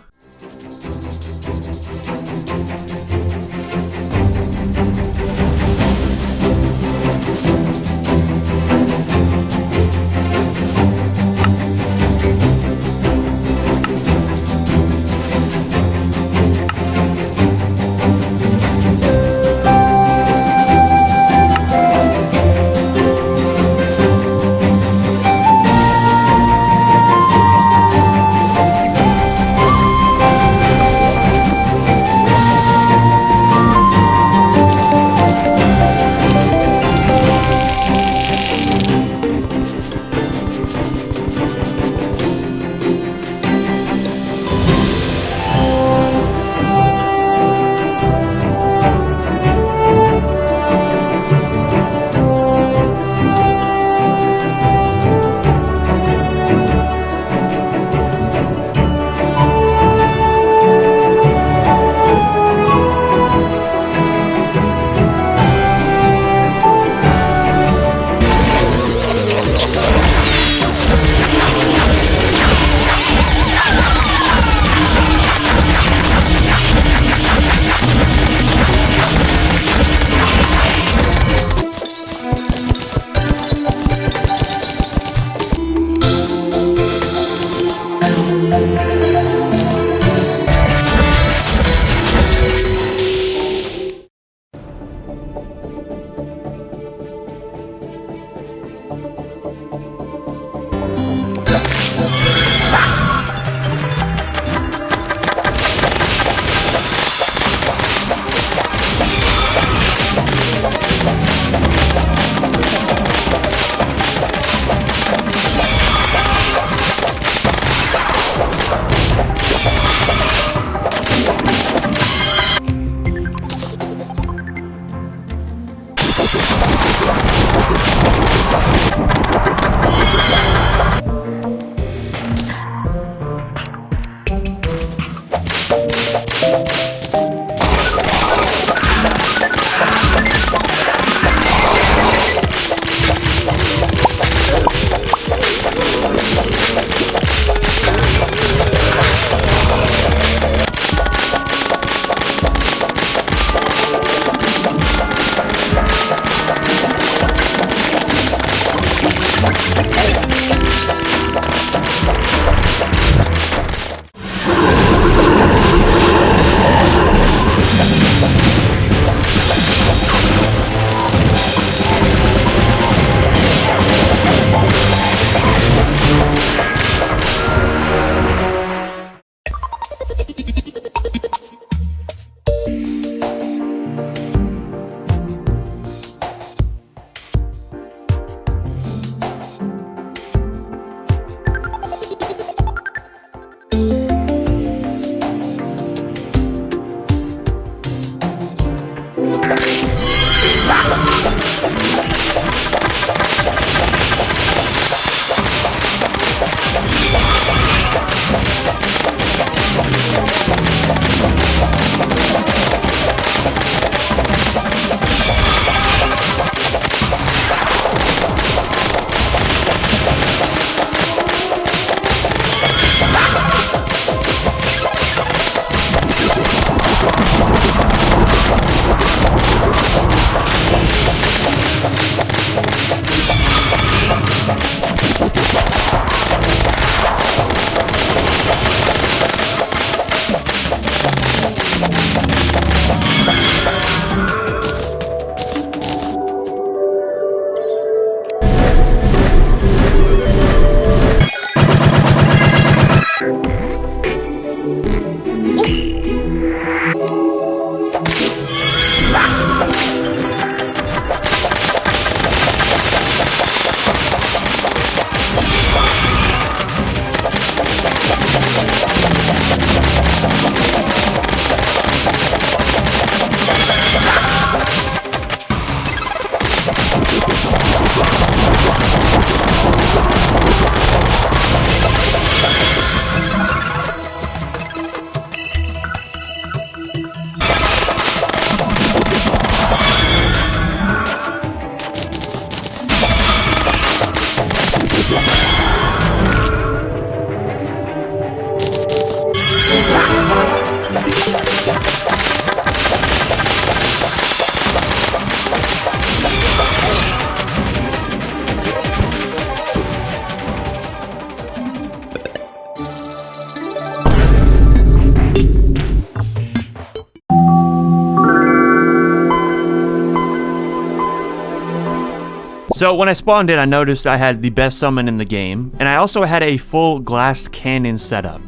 So when I spawned in, I noticed I had the best summon in the game, and I also had a full glass cannon setup.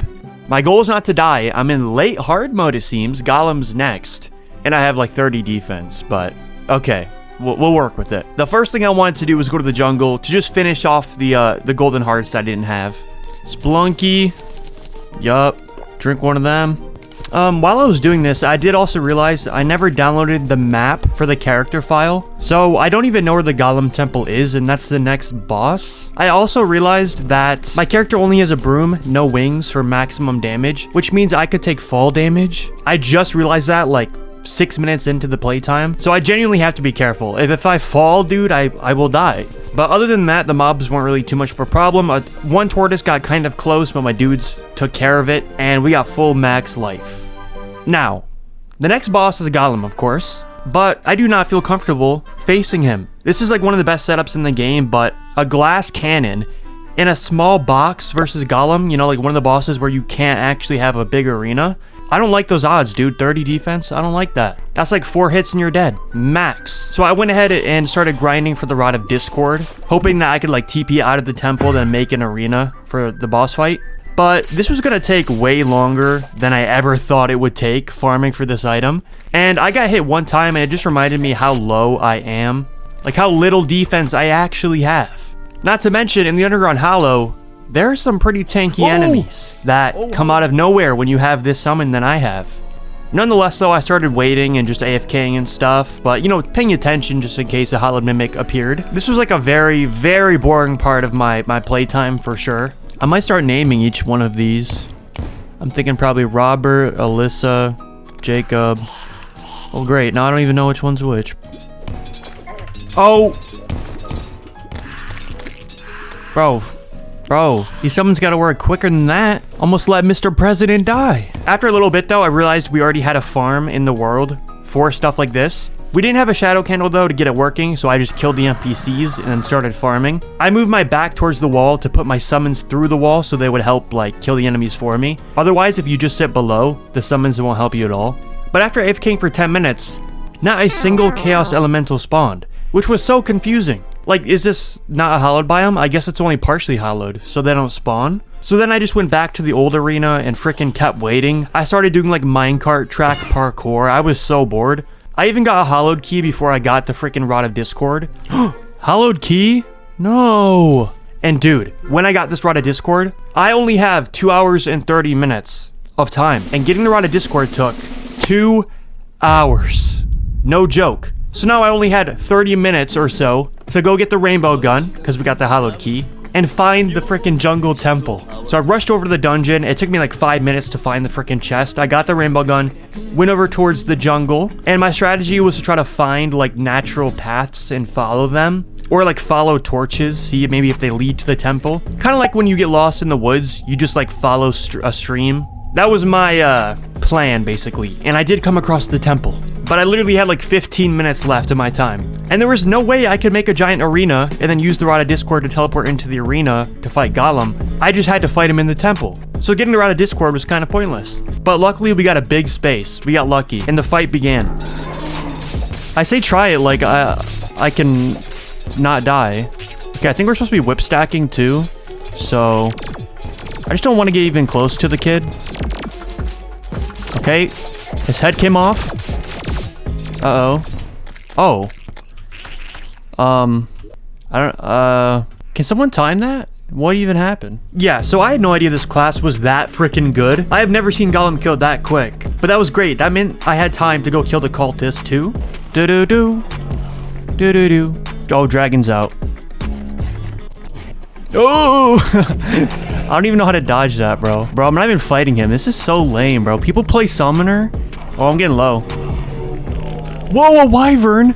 My goal is not to die. I'm in late hard mode, it seems. Golem's next, and I have like 30 defense, but okay, we'll work with it. The first thing I wanted to do was go to the jungle to just finish off the golden hearts that I didn't have. Splunky, yup, drink one of them. While I was doing this, I did also realize I never downloaded the map for the character file, so I don't even know where the Golem Temple is, and that's the next boss. I also realized that my character only has a broom, no wings for maximum damage, which means I could take fall damage. I just realized that like 6 minutes into the playtime, so I genuinely have to be careful. If I fall, dude, I will die. But other than that, the mobs weren't really too much of a problem. One tortoise got kind of close, but my dudes took care of it, and we got full max life. Now, the next boss is a golem, of course, but I do not feel comfortable facing him. This is like one of the best setups in the game, but a glass cannon in a small box versus golem, you know, like one of the bosses where you can't actually have a big arena. I don't like those odds, dude. 30 defense, I don't like that. That's like 4 hits and you're dead, max. So I went ahead and started grinding for the Rod of Discord, hoping that I could like TP out of the temple, then make an arena for the boss fight. But this was gonna take way longer than I ever thought it would take farming for this item. And I got hit one time and it just reminded me how low I am. Like how little defense I actually have. Not to mention, in the Underground Hollow, there are some pretty tanky enemies that come out of nowhere when you have this summon than I have. Nonetheless, though, I started waiting and just AFKing and stuff, but, you know, paying attention just in case a Hollow Mimic appeared. This was like a very, very boring part of my playtime for sure. I might start naming each one of these. I'm thinking probably Robert, Alyssa, Jacob. Oh, great. Now I don't even know which one's which. Oh! Bro, these summons gotta work quicker than that. Almost let Mr. President die. After a little bit though, I realized we already had a farm in the world for stuff like this. We didn't have a shadow candle though to get it working, so I just killed the NPCs and then started farming. I moved my back towards the wall to put my summons through the wall so they would help like kill the enemies for me. Otherwise, if you just sit below, the summons won't help you at all. But after AFKing for 10 minutes, not a single Chaos Elemental spawned, which was so confusing. Like, is this not a hollowed biome? I guess it's only partially hollowed, so they don't spawn. So then I just went back to the old arena and frickin' kept waiting. I started doing like minecart track parkour. I was so bored. I even got a hollowed key before I got the frickin' Rod of Discord. Hollowed key? No. And dude, when I got this Rod of Discord, I only have 2 hours and 30 minutes of time. And getting the Rod of Discord took 2 hours. No joke. So now I only had 30 minutes or so to go get the rainbow gun, because we got the hollowed key, and find the frickin' jungle temple. So I rushed over to the dungeon. It took me like 5 minutes to find the frickin' chest. I got the rainbow gun, went over towards the jungle, and my strategy was to try to find like natural paths and follow them. Or like follow torches, see maybe if they lead to the temple. Kind of like when you get lost in the woods, you just like follow a stream. That was my plan basically, and I did come across the temple. But I literally had like 15 minutes left of my time. And there was no way I could make a giant arena and then use the Rod of Discord to teleport into the arena to fight Golem. I just had to fight him in the temple. So getting the Rod of Discord was kind of pointless. But luckily we got a big space. We got lucky and the fight began. I say try it like I can not die. Okay, I think we're supposed to be whip stacking too. So I just don't want to get even close to the kid. Okay, his head came off. Uh-oh. Oh. I don't, can someone time that? What even happened? Yeah, so I had no idea this class was that freaking good. I have never seen Golem killed that quick. But that was great. That meant I had time to go kill the cultist too. Do-do-do. Do-do-do. Oh, dragon's out. Oh! I don't even know how to dodge that, bro. Bro, I'm not even fighting him. This is so lame, bro. People play summoner. Oh, I'm getting low. Whoa, a wyvern!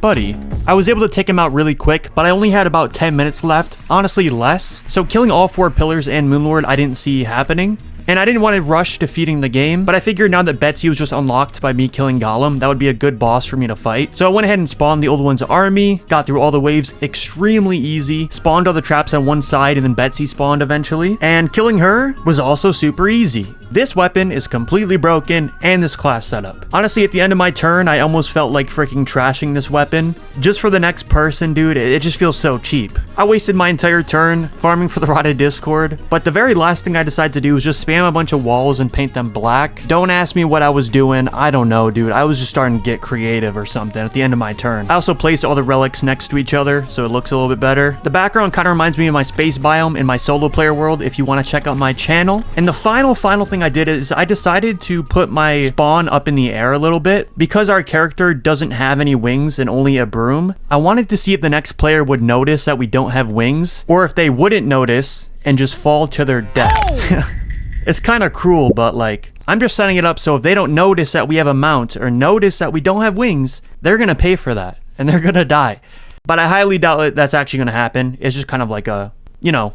Buddy. I was able to take him out really quick, but I only had about 10 minutes left. Honestly, less. So killing all 4 pillars and Moonlord I didn't see happening. And I didn't want to rush defeating the game, but I figured now that Betsy was just unlocked by me killing Golem, that would be a good boss for me to fight. So I went ahead and spawned the Old One's army, got through all the waves extremely easy, spawned all the traps on one side, and then Betsy spawned eventually. And killing her was also super easy. This weapon is completely broken, and this class setup. Honestly, at the end of my turn, I almost felt like freaking trashing this weapon. Just for the next person, dude, it just feels so cheap. I wasted my entire turn farming for the rotted Discord, but the very last thing I decided to do was just spam a bunch of walls and paint them black. Don't ask me what I was doing. I don't know, dude. I was just starting to get creative or something at the end of my turn. I also placed all the relics next to each other, so it looks a little bit better. The background kind of reminds me of my space biome in my solo player world if you want to check out my channel. And the final thing I did is I decided to put my spawn up in the air a little bit. Because our character doesn't have any wings and only a broom, I wanted to see if the next player would notice that we don't have wings, or if they wouldn't notice and just fall to their death. It's kind of cruel, but like, I'm just setting it up so if they don't notice that we have a mount or notice that we don't have wings, they're gonna pay for that and they're gonna die. But I highly doubt that's actually gonna happen. It's just kind of like a, you know,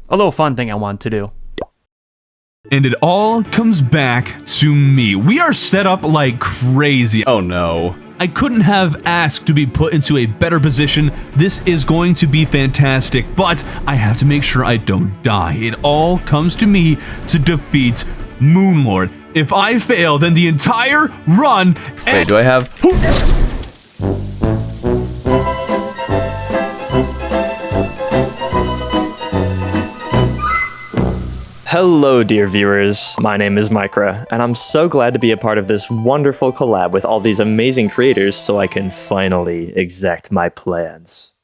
a little fun thing I want to do. And it all comes back to me. We are set up like crazy. Oh no. I couldn't have asked to be put into a better position. This is going to be fantastic, but I have to make sure I don't die. It all comes to me to defeat Moonlord. If I fail, then the entire run... Wait, do I have... Hello, dear viewers. My name is Mykra, and I'm so glad to be a part of this wonderful collab with all these amazing creators so I can finally exact my plans.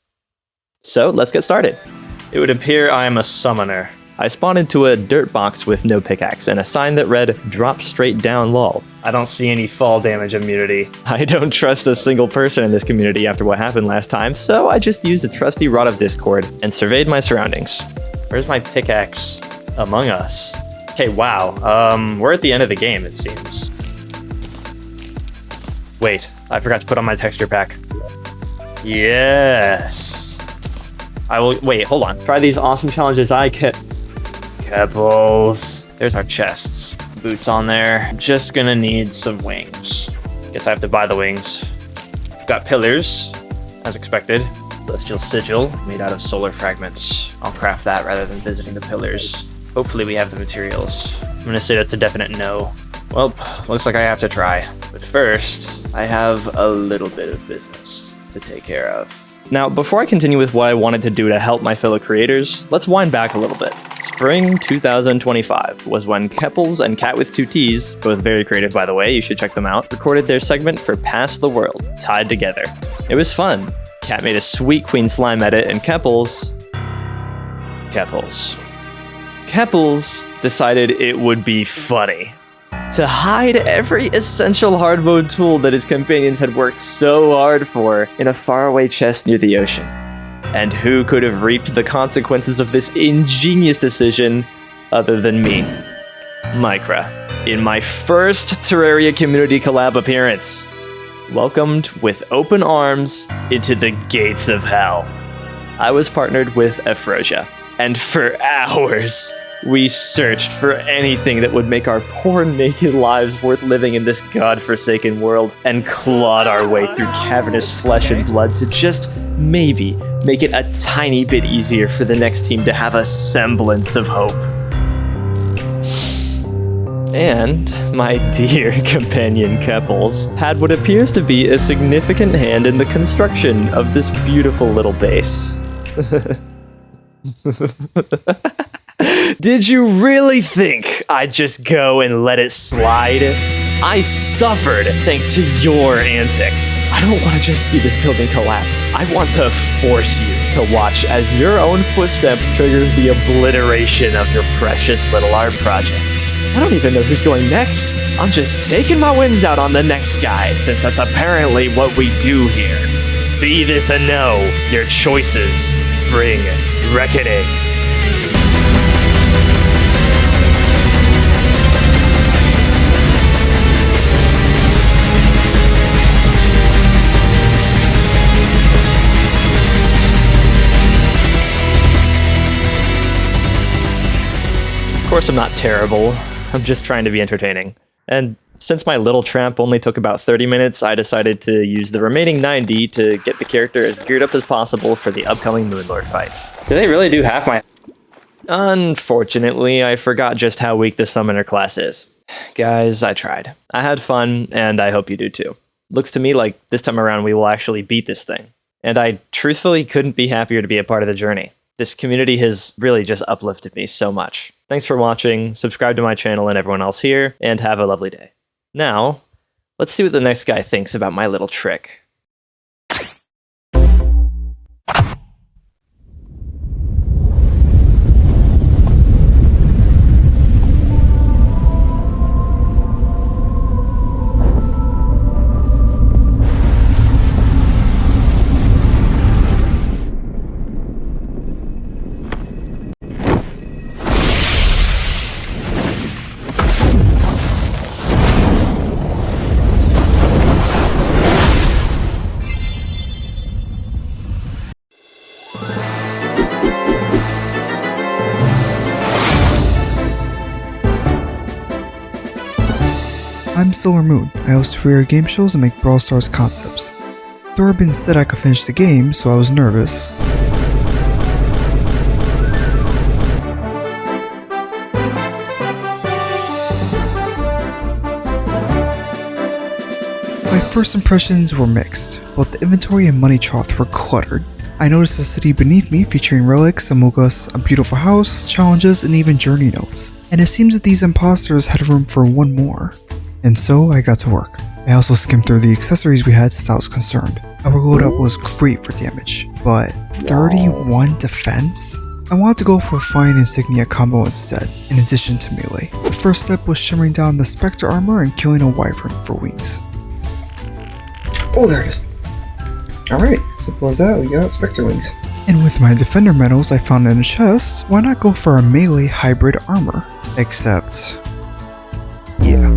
So, let's get started. It would appear I am a summoner. I spawned into a dirt box with no pickaxe and a sign that read, "Drop straight down lol." I don't see any fall damage immunity. I don't trust a single person in this community after what happened last time, so I just used a trusty rod of Discord and surveyed my surroundings. Where's my pickaxe? Among Us. Okay, wow. We're at the end of the game, it seems. Wait, I forgot to put on my texture pack. Yes. I will, wait, hold on. Try these awesome challenges I get. Kepples. There's our chests. Boots on there. Just gonna need some wings. Guess I have to buy the wings. Got pillars, as expected. Celestial sigil, made out of solar fragments. I'll craft that rather than visiting the pillars. Hopefully we have the materials. I'm gonna say that's a definite no. Well, looks like I have to try. But first, I have a little bit of business to take care of. Now, before I continue with what I wanted to do to help my fellow creators, let's wind back a little bit. Spring 2025 was when Kepples and Cat with 2 T's, both very creative by the way, you should check them out, recorded their segment for Past the World, Tied Together. It was fun. Cat made a sweet Queen Slime edit, and Kepples decided it would be funny to hide every essential hard mode tool that his companions had worked so hard for in a faraway chest near the ocean. And who could have reaped the consequences of this ingenious decision other than me, Mykra, in my first Terraria community collab appearance, welcomed with open arms into the gates of hell. I was partnered with Ephrosia, and for hours, we searched for anything that would make our poor naked lives worth living in this godforsaken world, and clawed our way through cavernous flesh and blood to just maybe make it a tiny bit easier for the next team to have a semblance of hope. And my dear companion Kepples had what appears to be a significant hand in the construction of this beautiful little base. Did you really think I'd just go and let it slide? I suffered thanks to your antics. I don't want to just see this building collapse. I want to force you to watch as your own footstep triggers the obliteration of your precious little art project. I don't even know who's going next. I'm just taking my wins out on the next guy, since that's apparently what we do here. See this and know your choices bring reckoning. Of course I'm not terrible. I'm just trying to be entertaining. And since my little tramp only took about 30 minutes, I decided to use the remaining 90 to get the character as geared up as possible for the upcoming Moonlord fight. Do they really do half my... Unfortunately, I forgot just how weak the summoner class is. Guys, I tried. I had fun, and I hope you do too. Looks to me like this time around we will actually beat this thing. And I truthfully couldn't be happier to be a part of the journey. This community has really just uplifted me so much. Thanks for watching, subscribe to my channel and everyone else here, and have a lovely day. Now, let's see what the next guy thinks about my little trick. I'm Silver Moon. I host Terraria game shows and make Brawl Stars concepts. Throarbin said I could finish the game, so I was nervous. My first impressions were mixed. Both the inventory and money trough were cluttered. I noticed the city beneath me featuring relics, amugas, a beautiful house, challenges, and even journey notes. And it seems that these imposters had room for one more. And so I got to work. I also skimmed through the accessories we had since I was concerned. Our loadout was great for damage, but 31 defense? I wanted to go for a flying insignia combo instead, in addition to melee. The first step was shimmering down the Spectre armor and killing a wyvern for wings. Oh, there it is. Alright, simple as that, we got Spectre wings. And with my defender medals I found in a chest, why not go for a melee hybrid armor? Except... yeah.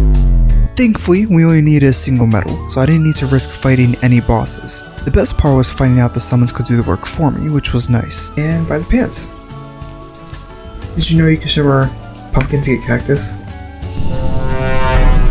Thankfully, we only needed a single medal, so I didn't need to risk fighting any bosses. The best part was finding out the summons could do the work for me, which was nice. And buy the pants. Did you know you can shimmer pumpkin to get cactus?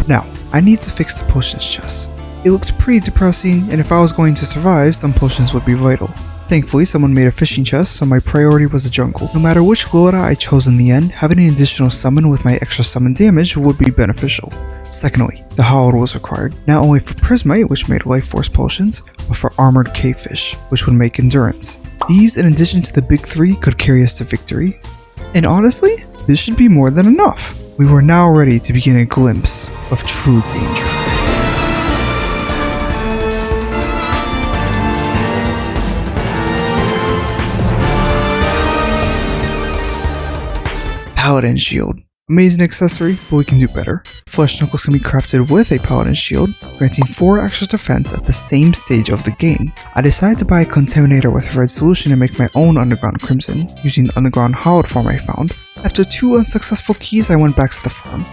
Now, I need to fix the potions chest. It looks pretty depressing, and if I was going to survive, some potions would be vital. Thankfully, someone made a fishing chest, so my priority was the jungle. No matter which loadout I chose in the end, having an additional summon with my extra summon damage would be beneficial. Secondly, the HUDTerraria was required, not only for Prismite, which made life force potions, but for armored cavefish, which would make endurance. These, in addition to the big three, could carry us to victory. And honestly, this should be more than enough. We were now ready to begin a glimpse of true danger. Paladin Shield. Amazing accessory, but we can do better. Flesh Knuckles can be crafted with a Paladin Shield, granting 4 extra defense at the same stage of the game. I decided to buy a Contaminator with Red Solution and make my own Underground Crimson, using the Underground Hallowed form I found. After 2 unsuccessful keys, I went back to the farm.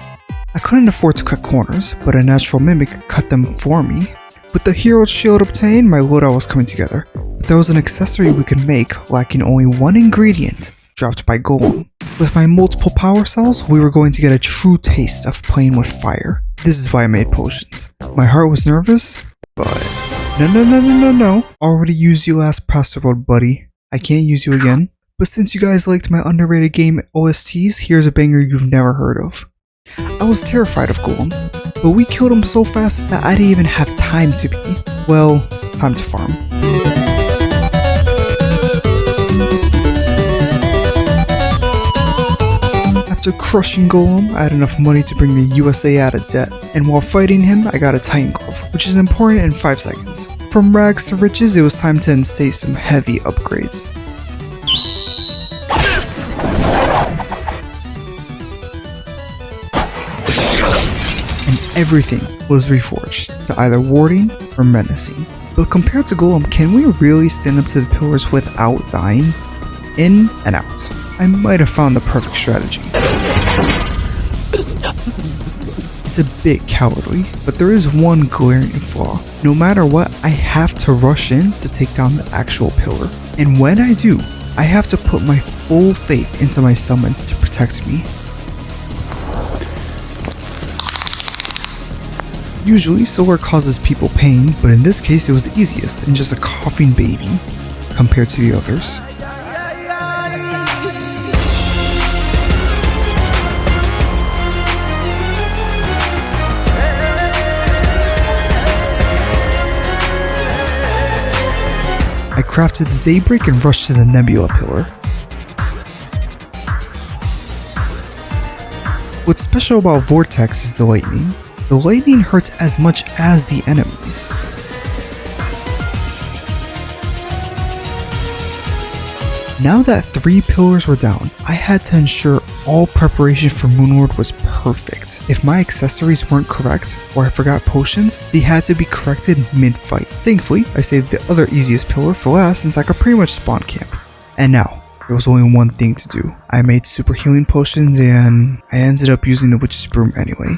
I couldn't afford to cut corners, but a natural mimic cut them for me. With the Hero Shield obtained, my loadout was coming together. But there was an accessory we could make, lacking only one ingredient, dropped by Golem. With my multiple power cells, we were going to get a true taste of playing with fire. This is why I made potions. My heart was nervous, but... No. Already used you last past the road, buddy. I can't use you again. But since you guys liked my underrated game OSTs, here's a banger you've never heard of. I was terrified of Golem, but we killed him so fast that I didn't even have time to be, well, time to farm. After crushing Golem, I had enough money to bring the USA out of debt. And while fighting him, I got a Titan Glove, which is important in 5 seconds. From rags to riches, it was time to instate some heavy upgrades. And everything was reforged to either warding or menacing. But compared to Golem, can we really stand up to the pillars without dying? In and out. I might have found the perfect strategy. It's a bit cowardly, but there is one glaring flaw. No matter what, I have to rush in to take down the actual pillar. And when I do, I have to put my full faith into my summons to protect me. Usually, solar causes people pain, but in this case it was the easiest and just a coughing baby compared to the others. I crafted the Daybreak and rushed to the Nebula pillar. What's special about Vortex is the lightning. The lightning hurts as much as the enemies. Now that 3 pillars were down, I had to ensure all preparation for Moonlord was perfect. If my accessories weren't correct, or I forgot potions, they had to be corrected mid-fight. Thankfully, I saved the other easiest pillar for last since I could pretty much spawn camp. And now, there was only one thing to do. I made super healing potions and I ended up using the witch's broom anyway.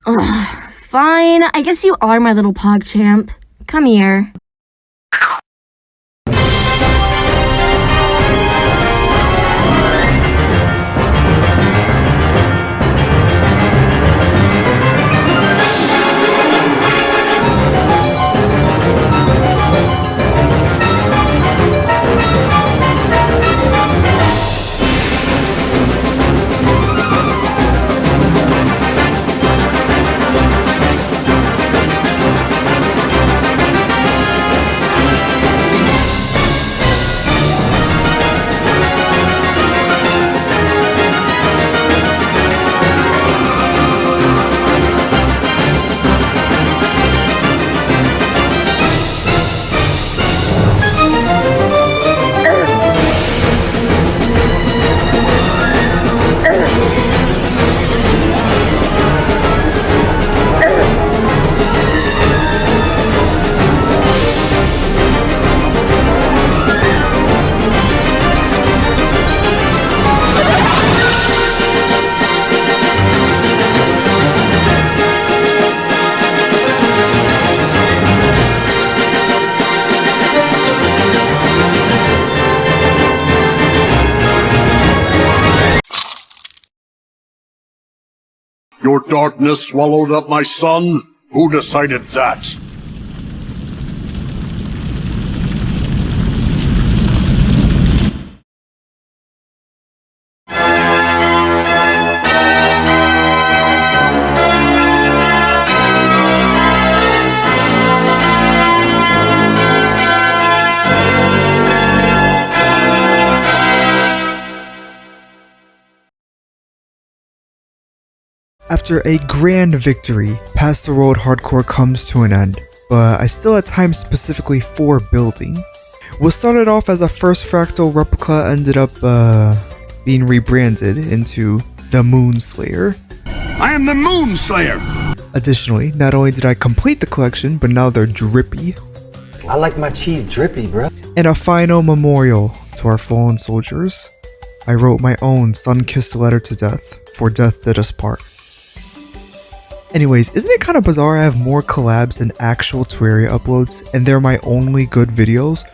Ugh, fine, I guess you are my little PogChamp. Come here. Your darkness swallowed up my son? Who decided that? After a grand victory, Past the World Hardcore comes to an end, but I still had time specifically for building. What started off as a first fractal replica ended up being rebranded into the Moonslayer. I am the Moonslayer! Additionally, not only did I complete the collection, but now they're drippy. I like my cheese drippy, bro. And a final memorial to our fallen soldiers. I wrote my own sun-kissed letter to death, for death did us part. Anyways, isn't it kind of bizarre I have more collabs than actual Terraria uploads, and they're my only good videos?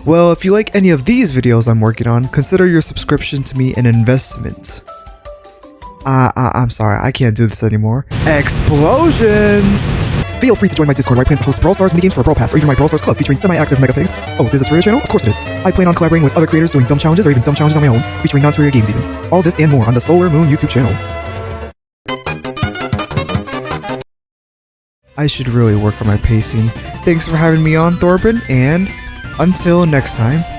Well, if you like any of these videos I'm working on, consider your subscription to me an investment. I'm sorry, I can't do this anymore. Explosions! Feel free to join my Discord where I plan to host Brawl Stars minigames for a Brawl Pass, or even my Brawl Stars club featuring semi-active mega pigs. Oh, there's a Terraria channel? Of course it is. I plan on collaborating with other creators doing dumb challenges, or even dumb challenges on my own, featuring non-Terraria games even. All this and more on the Solar Moon YouTube channel. I should really work on my pacing. Thanks for having me on, Throarbin, and Until next time.